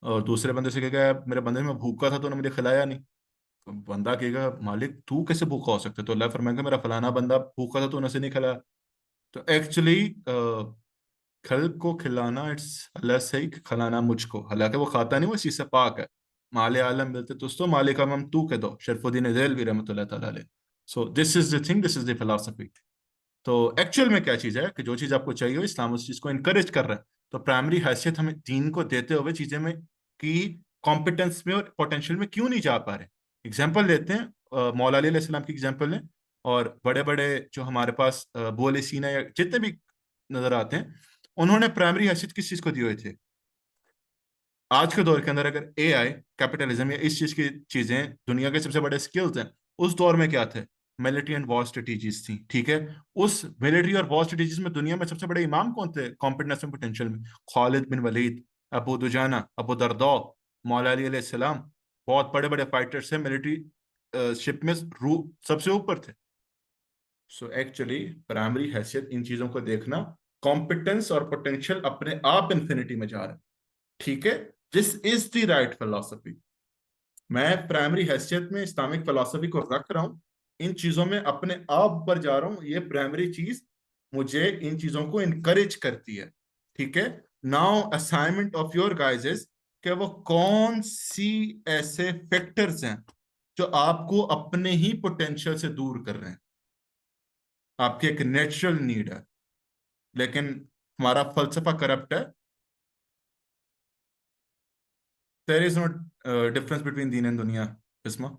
और दूसरे बंदे से कहेगा मेरे बंदे में भूखा था तो उन्होंने मुझे खिलाया नहीं, तो बंदा कहेगा मालिक तू कैसे भूखा हो सकता है, तो अल्लाह फरमाएगा मेरा फलाना बंदा भूखा था तो उन्हें से नहीं खिलाया। तो एक्चुअली खल्क को खिलाना इट्स अल्लाह से ही, खिलाना मुझको, हालांकि वो खाता नहीं, वो इस चीज से पाक है। माले आलम मिलते दोस्तों, मालिक हम तू कह दो, शरफुद्दीन देलवी रहमतुल्लाह ताला अलैह। सो this is the thing, this is the philosophy. तो एक्चुअल में क्या चीज है कि जो चीज आपको चाहिए हो, इस्लाम उस चीज को इनकरेज कर रहा है। तो प्राइमरी हैसियत हमें दीन को देते हुए चीजें में की कॉम्पिटेंस में और पोटेंशियल में क्यों नहीं जा पा रहे। एग्जाम्पल लेते हैं, मौला अली अलैहिस्सलाम की एग्जाम्पल लें, और बड़े बड़े जो हमारे पास अबू अली सीना या जितने भी नजर आते हैं, उन्होंने प्राइमरी हैसियत किस चीज को दिए हुए थे? आज के दौर के अंदर अगर एआई, कैपिटलिज्म या इस चीज की चीजें दुनिया के सबसे बड़े स्किल्स हैं, उस दौर में क्या थे? मिलिट्री एंड वॉर स्ट्रेटेजीज थी, ठीक है। उस मिलिट्री और वॉर स्ट्रेटेजीज में दुनिया में सबसे बड़े इमाम कौन थे कॉम्पिटेंस एंड पोटेंशियल में? खालिद बिन वलीद, अबू दुजाना, अबू दरदा, मौला अली अलैहिस्सलाम, बहुत बड़े बड़े फाइटर्स हैं, मिलिट्री शिप में रू सबसे ऊपर थे। सो एक्चुअली प्राइमरी हैसियत इन चीजों को देखना, कॉम्पिटेंस और पोटेंशियल अपने आप इन्फिनिटी में जा रहा है, ठीक है। This is the right philosophy. मैं प्राइमरी हैसियत में इस्लामिक फिलॉसफी को रख रहा हूं, इन चीजों में अपने आप पर जा रहा हूं, ये प्राइमरी चीज मुझे इन चीजों को इनकरेज करती है, ठीक है। Now assignment of your guys is कि वो कौन सी ऐसे फैक्टर्स हैं जो आपको अपने ही पोटेंशियल से दूर कर रहे हैं। आपकी एक नेचुरल नीड है, लेकिन हमारा फलसफा करप्ट है। There is no difference between Deen and दुनिया, इसमा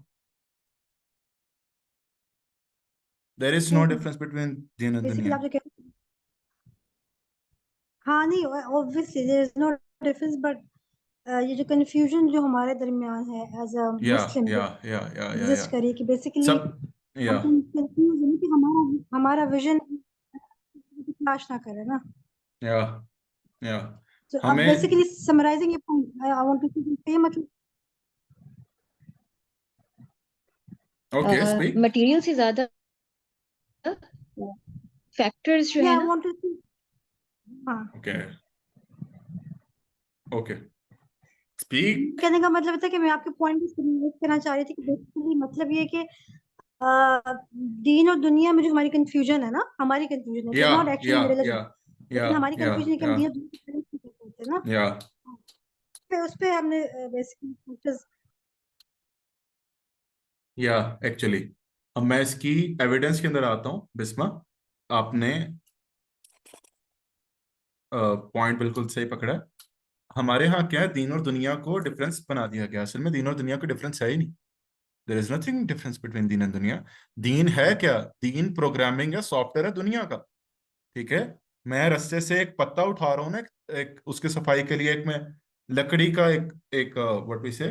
there is no difference between Deen and basically दुनिया। आप जो कह हाँ नहीं, obviously there is no difference, but ये जो कंफ्यूजन जो हमारे दरमियान है एज अ या मुस्लिम या या या या एग्जिस्ट करी कि बेसिकली सब या हम कंफ्यूज हैं कि हमारा हमारा विजन क्लैश ना करे ना। या या तो अब हमें basically summarising your point, I want to say मतलब ओके स्पीक। मटेरियल से ज्यादा फैक्टर्स जो है आई ना, वांट टू हाँ, ओके ओके स्पीक। कहने का मतलब था कि मैं आपके पॉइंट को समराइज करना चाह रही थी कि बेसिकली मतलब ये कि दीन और दुनिया में जो हमारी कंफ्यूजन है ना, हमारी कंफ्यूजन है, इट इज या नॉट या एक्चुअली रिलीजन, या या लेकिन हमारी या कंफ्यूजन है कि या हम दीन और दुनिया को balance नहीं कर पाते ना। या फिर उस पे हमने बेसिकली या एक्चुअली अब मैं इसकी एविडेंस के अंदर आता हूँ। बिस्मा, आपने पॉइंट बिल्कुल सही पकड़ा है। हमारे यहाँ क्या है, दीन और दुनिया को डिफरेंस बना दिया गया। असल में दीन और दुनिया को डिफरेंस है ही नहीं। There is nothing difference between Deen and duniya. दीन है क्या? दीन प्रोग्रामिंग है, सॉफ्टवेयर है दुनिया का, ठीक है। मैं रास्ते से एक पत्ता उठा रहा हूँ ना, एक उसकी सफाई के लिए, एक मैं लकड़ी का एक एक व्हाट वी से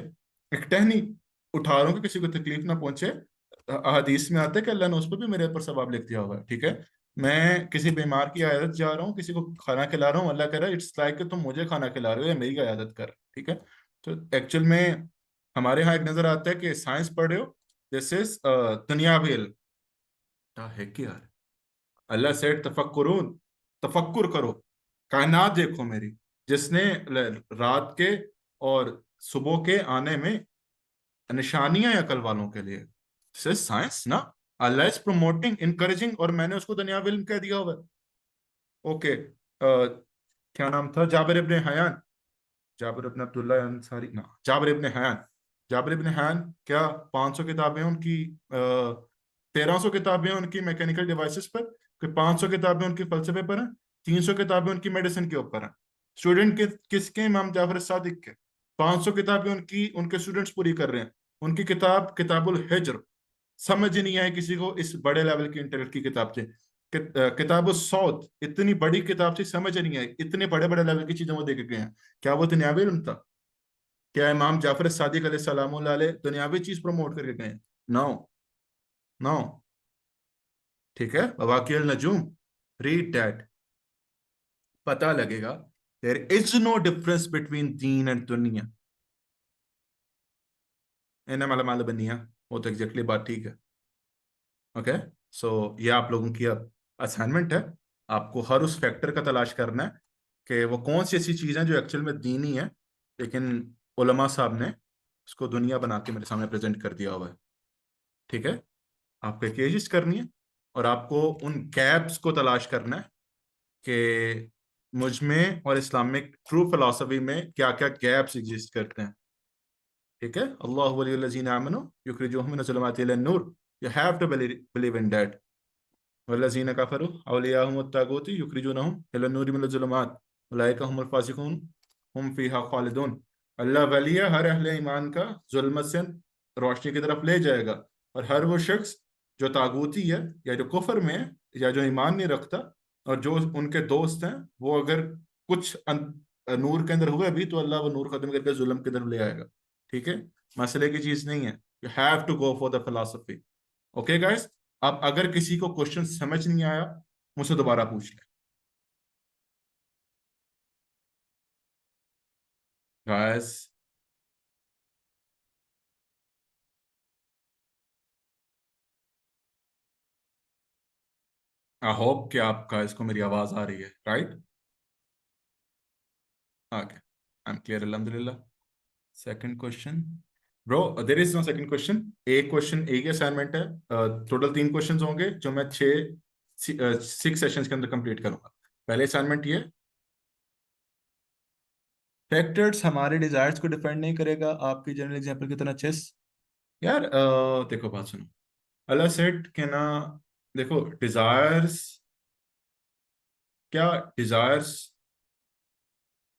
एक टहनी उठा रहा हूँ कि किसी को तकलीफ ना पहुंचे। हदीस में आता है कि अल्लाह ने उस पर भी मेरे ऊपर सवाब लिख दिया हुआ है, ठीक है। मैं किसी बीमार की आयादत जा रहा हूँ, किसी को खाना खिला रहा हूँ, अल्लाह कह रहा है इट्स लाइक तुम मुझे खाना खिला रहे हो या मेरी आयादत कर, ठीक है। तो एक्चुअल में हमारे यहाँ एक नजर आता है कि साइंस पढ़ रहे हो, दिस इज दुनियावी इल्म। क्या है कि यार, अल्लाह सेड तफक्कुरून, तफक्कुर करो, कायनात देखो मेरी। जिसने रात के और सुबह के आने में निशानियां हैं अकल वालों के लिए, से साइंस ना। अल्लाह इज प्रमोटिंग, इनकरेजिंग, और मैंने उसको दुनियावी इल्म कह दिया हुआ है। ओके, क्या नाम था? जाबिर इब्ने हयान, जाबिर इब्ने अब्दुल्लाह अंसारी ना, जाबिर इब्ने हयान। जाबिर इब्ने हयान क्या 500 किताबें उनकी, 1300 किताबें उनकी मैकेनिकल डिवाइसेस पर, कि 500 किताबें उनकी फलसफे पर हैं, 300 किताबें उनकी मेडिसिन के ऊपर हैं। स्टूडेंट किसके? इमाम जाफर सादिक के। 500 किताबें उनकी, उनके स्टूडेंट्स पूरी कर रहे हैं। उनकी किताब किताबुल हिज्र समझ ही नहीं आए किसी को, इस बड़े लेवल की इंटेलेक्ट की किताब से। किताब सौद इतनी बड़ी किताब से समझ नहीं आई, इतने बड़े बड़े लेवल की चीजों को देख के गए हैं। क्या वो दुनियावी इल्म था? क्या इमाम जाफर सादिक अलैहिस्सलाम दुनियावी चीज प्रमोट करके गए? नो नो, ठीक है। बवाकिल नजूम, रीड दैट, पता लगेगा there is no difference between Deen and duniya. इन्हें माला माला बनिया, वो तो एग्जैक्टली बात ठीक है। ओके, सो ये आप लोगों की अब असाइनमेंट है। आपको हर उस फैक्टर का तलाश करना है कि वो कौन सी ऐसी चीज़ है जो एक्चुअल में दीनी है, लेकिन उलमा साहब ने उसको दुनिया बना के मेरे सामने प्रेजेंट कर दिया हुआ है, ठीक है। आपको एक कोशिश करनी है, और आपको उन गैप्स को तलाश करना है कि मुझ में और इस्लामिक ट्रू फिलॉसफी में क्या क्या गैप्स एग्जिस्ट करते हैं, ठीक है। अल्लाह वलियुल्लज़ीना आमनू युखरिजुहुम मिनज़ ज़ुलुमाति इलन नूर, you have to believe in that. वल्लज़ीना कफ़रू औलियाहुमुत तागूत युखरिजुनहुम इलन नूरि मिनज़ ज़ुलुमात उलाइका हुमुल फ़ासिक़ून हुम फ़ीहा ख़ालिदून। अल्लाह वली है हर अहले ईमान का जुल्मत से रोशनी की तरफ ले जाएगा, और हर वो शख्स जो तागूती है या जो कुफर में है या जो ईमान नहीं रखता और जो उनके दोस्त हैं, वो अगर कुछ नूर के अंदर हुए अभी, तो अल्लाह वो नूर खत्म करके जुल्म के अंदर ले आएगा। ठीक है, मसले की चीज नहीं है। You have to go for the philosophy. Okay guys, अब अगर किसी को क्वेश्चन समझ नहीं आया, मुझसे दोबारा पूछ ले गाइस। आई होप कि आपका इसको मेरी आवाज आ रही है, right? Okay, I am clear, अल्हम्दुलिल्लाह। Second question bro, there is no second question. एक क्वेश्चन, एक असाइनमेंट है। टोटल 3 क्वेश्चंस होंगे जो मैं 6 सेशंस के अंदर कंप्लीट करूंगा। पहले असाइनमेंट ये, फैक्टर्स हमारे डिजायर्स को डिफाइन नहीं करेगा आपकी जनरल एग्जांपल की तरह चेस। यार देखो बात सुनो, अल्लाह सेट के ना, देखो डिजायर्स, क्या डिजायर्स,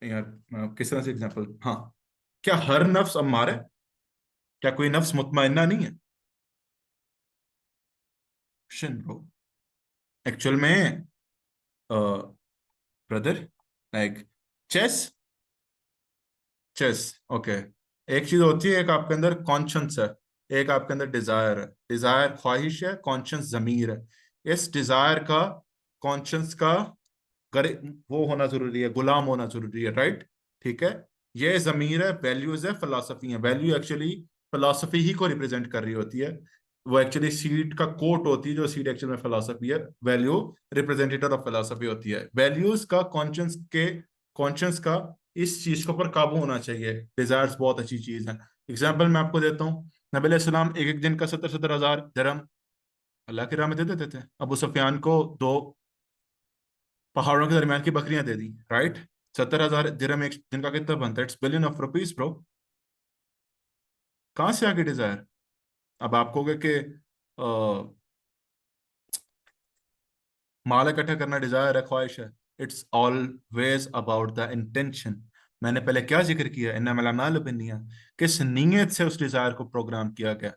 यार किस तरह से एग्जांपल, हाँ, क्या हर नफ्स अम्मार है? क्या कोई नफ्स मुतमइन्ना नहीं है? क्वेश्चन ब्रो, एक्चुअल में brother, like chess, chess, okay. एक चीज होती है, एक आपके अंदर कॉन्शियस है, एक आपके अंदर डिजायर है। डिजायर ख्वाहिश है, कॉन्शियस जमीर है। इस डिजायर का, कॉन्शियस का करे वो होना जरूरी है, गुलाम होना जरूरी है, राइट? ठीक है, ये जमीर है, वैल्यूज है, फिलोसफी है। वैल्यू एक्चुअली फिलोसफी ही को रिप्रेजेंट कर रही होती है। वो एक्चुअली सीड का कोट होती है, जो सीड एक्चुअल में फिलोसफी है। वैल्यू रिप्रेजेंटेटिव ऑफ फिलोसफी होती है। वैल्यूज का, कॉन्शियस का इस चीज के ऊपर काबू होना चाहिए। डिजायर्स बहुत अच्छी चीज है। एग्जाम्पल मैं आपको देता हूँ, नबी अलैहिस्सलाम एक एक दिन का 70,000 दिरहम अल्लाह की राह में दे देते थे। अबू सुफियान को 2 पहाड़ों के दरमियान की बकरियां दे दी, राइट? 70,000 दिरहम एक दिन का कितना बनता है? It's billion of rupees bro. कहाँ से आगे डिजायर? अब आप कहोगे कि माल इकट्ठा करना डिजायर है, ख्वाहिश है। It's always about the intention. मैंने पहले क्या जिक्र किया, इन्नमल अमालु बिन्नियात, किस नीयत से उस डिजायर को प्रोग्राम किया गया।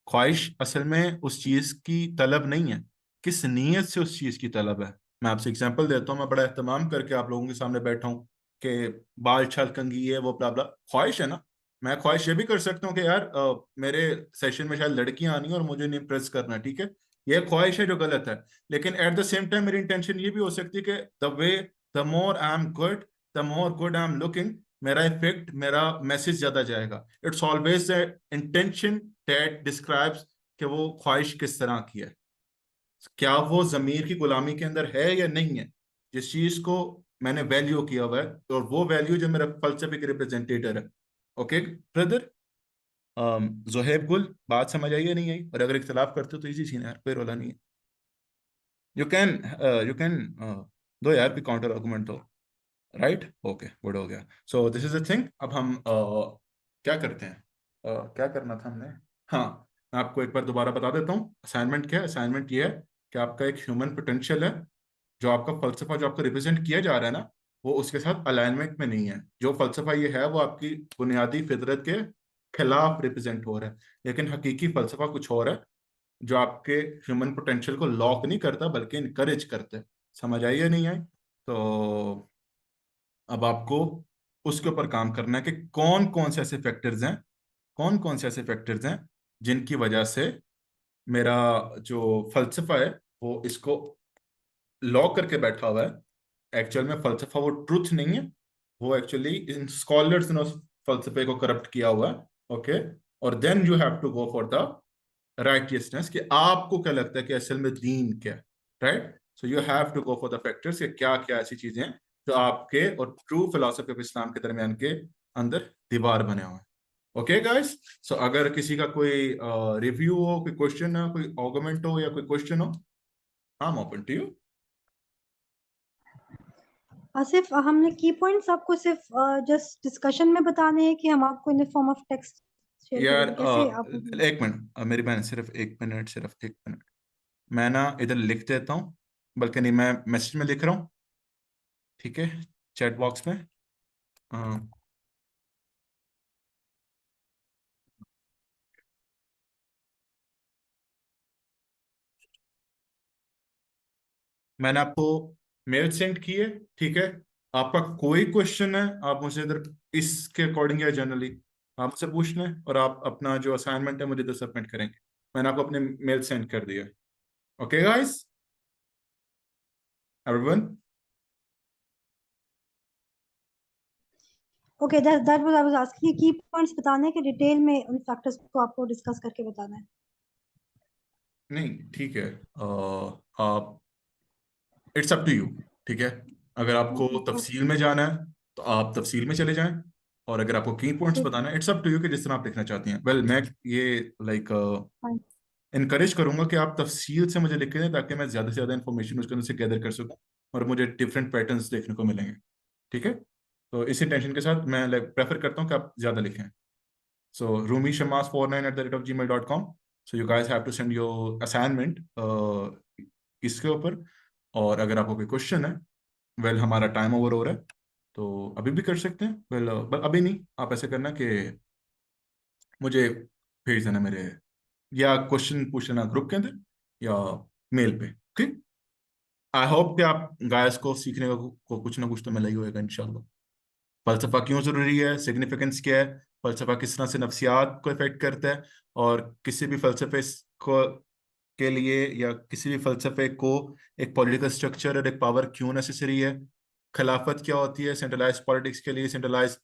ख्वाहिश असल में उस चीज की तलब नहीं है, किस नीयत से उस चीज की तलब है। मैं आपसे एग्जांपल देता हूँ, मैं बड़ा एहतमाम करके आप लोगों के सामने बैठा हूँ कि बाल छल कंघी है वो ब्ला ब्ला, ख्वाहिश है ना। मैं ख्वाहिश ये भी कर सकता हूँ कि यार मेरे सेशन में शायद लड़कियां आनी है और मुझे नहीं इम्प्रेस करना, ठीक है, ये ख्वाहिश है जो गलत है। लेकिन एट द सेम टाइम मेरी इंटेंशन ये भी हो सकती है कि the way, the more I am good, the more good I am looking, मेरा इफेक्ट, मेरा मैसेज ज्यादा जाएगा। It's always the intention that describes कि वो ख्वाहिश किस तरह की है, क्या वो जमीर की गुलामी के अंदर है या नहीं है। जिस चीज को मैंने वैल्यू किया हुआ है, और वो वैल्यू जो मेरा फलसफे के रिप्रेजेंटेटर है। ओके ब्रदर, जोहेब गुल, बात समझ आई या नहीं आई? और अगर इख्तलाफ करते हो तो इसी सीन है यार, कोई रोला नहीं है। यू कैन दो यार, भी काउंटर आर्गुमेंट दो, राइट? ओके, गुड, हो गया। सो दिस इज द थिंग। अब हम क्या करते हैं, क्या करना था हमने? हाँ, मैं आपको एक बार दोबारा बता देता हूँ असाइनमेंट क्या है। असाइनमेंट ये है कि आपका एक ह्यूमन पोटेंशियल है, जो आपका फलसफा जो आपको रिप्रेजेंट किया जा रहा है ना, वो उसके साथ अलाइनमेंट में नहीं है। जो फलसफा ये है वो आपकी बुनियादी फितरत के खिलाफ रिप्रेजेंट हो रहा है। लेकिन हकीकी फलसफा कुछ और है, जो आपके ह्यूमन पोटेंशियल को लॉक नहीं करता बल्कि इनकरेज करता है। समझ आई या नहीं आई? तो अब आपको उसके ऊपर काम करना है कि कौन कौन से ऐसे फैक्टर्स हैं, कौन कौन से ऐसे फैक्टर्स हैं जिनकी वजह से मेरा जो फलसफा है वो इसको लॉक करके बैठा हुआ है। एक्चुअल में फलसफा वो ट्रुथ नहीं है, वो एक्चुअली इन स्कॉलर्स ने उस फलसफे को करप्ट किया हुआ है। ओके, और then you have to go for the righteousness, कि आपको क्या लगता है कि असल में दीन क्या है, right? So you have to go for the factors कि क्या क्या ऐसी चीजें हैं जो आपके और ट्रू फिलोसफी ऑफ इस्लाम के दरमियान के अंदर दीवार बने हुए हैं। ओके गाइस, सो अगर किसी का कोई रिव्यू हो, कोई क्वेश्चन हो, कोई आर्गुमेंट हो या कोई क्वेश्चन हो, I am open to you. Asif, हमने की पॉइंट्स आपको सिर्फ जस्ट डिस्कशन में बताने हैं कि हम आपको in form of text share यार करेंगे? कैसे आप एक मिनट, मेरी बहन, सिर्फ 1 मिनट, सिर्फ 1 मिनट। मैं ना इधर लिख देता हूँ, बल्कि नहीं, मैं मैसेज में लिख रहा हूँ, ठीक है, चैट बॉक्स में। अ, मैंने आपको मेल सेंड की है, ठीक है। आपका कोई क्वेश्चन है, आप मुझे इधर इसके अकॉर्डिंग या जनरली आप मुझसे पूछ लें, और आप अपना जो असाइनमेंट है मुझे इधर सबमिट करेंगे। मैंने आपको अपने मेल सेंड कर दिया। Okay guys, everyone. Okay, that was I was asking, की पॉइंट्स बताने के डिटेल में उन फैक्टर्स को आपको डिस्कस करके बताना है। नहीं ठीक है, आप इट्स अप टू यू। ठीक है, अगर आपको तफसील में जाना है तो आप तफसील में चले जाएं, और अगर आपको की पॉइंट्स ठीक बताना है इट्स अप टू यू कि जिस तरह आप लिखना चाहती हैं। वेल मैं ये लाइक है। इनकरेज करूंगा कि आप तफसील से मुझे लिख के दें, ताकि मैं ज्यादा से ज्यादा इन्फॉर्मेशन उसके अंदर से गैदर कर सकूं और मुझे डिफरेंट पैटर्न्स देखने को मिलेंगे। ठीक है, तो इसी टेंशन के साथ मैं लाइक प्रेफर करता हूँ कि आप ज्यादा लिखें। So rumishamas49@gmail.com. So you guys have to send your assignment इसके ऊपर। और अगर आपको कोई क्वेश्चन है, वेल हमारा टाइम ओवर हो रहा है तो अभी भी कर सकते हैं। वेल अभी नहीं, आप ऐसे करना कि मुझे भेज देना मेरे, या क्वेश्चन पूछ लेना ग्रुप के अंदर या मेल पे। ठीक, आई होप कि आप गायस को सीखने को कुछ ना कुछ तो मिला ही होगा इंशाल्लाह। फलसफा क्यों जरूरी है, सिग्निफिकेंस क्या है, फलसफा किस तरह से नफ्सियात को इफेक्ट करता है, और किसी भी फलसफे को के लिए या किसी भी फलसफे को एक पॉलिटिकल स्ट्रक्चर और एक पावर क्यों नेसेसरी है, खिलाफत क्या होती है, सेंट्रलाइज पॉलिटिक्स के लिए सेंट्रलाइज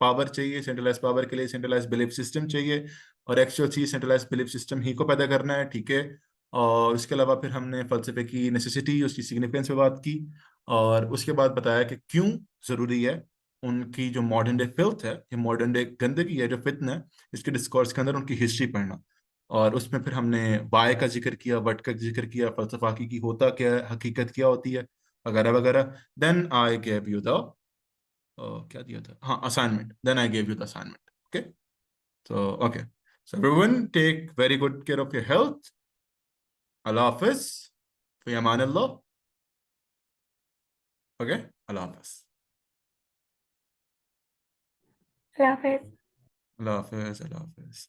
पावर चाहिए, सेंट्रलाइज पावर के लिए सेंट्रलाइज बिलीफ सिस्टम चाहिए, और एक्चुअल चीज सेंट्रलाइज बिलीफ सिस्टम ही को पैदा करना है। ठीक है, और उसके अलावा फिर हमने फलसफे की नेसेसिटी, उसकी सिग्निफिकेंस पे बात की, और उसके बाद बताया कि क्यों जरूरी है उनकी जो मॉडर्न डे फिल्थ है, ये मॉडर्न डे गंदगी है, जो फित्ना है, इसके डिस्कोर्स के अंदर उनकी हिस्ट्री पढ़ना। और उसमें फिर हमने वाय का जिक्र किया, वट का जिक्र किया, फलसफा की होता क्या है, हकीकत क्या होती है, वगैरह वगैरह। Then I gave you the क्या दिया था, हाँ assignment, then I gave you the assignment. Okay, so okay, so everyone take very good care of your health. अल्लाह हाफिज, फी अमान अल्लाह। ओके, अल्लाह हाफिज। अल्लाह हाफिज। अल्लाह हाफिज, अल्लाह हाफिज।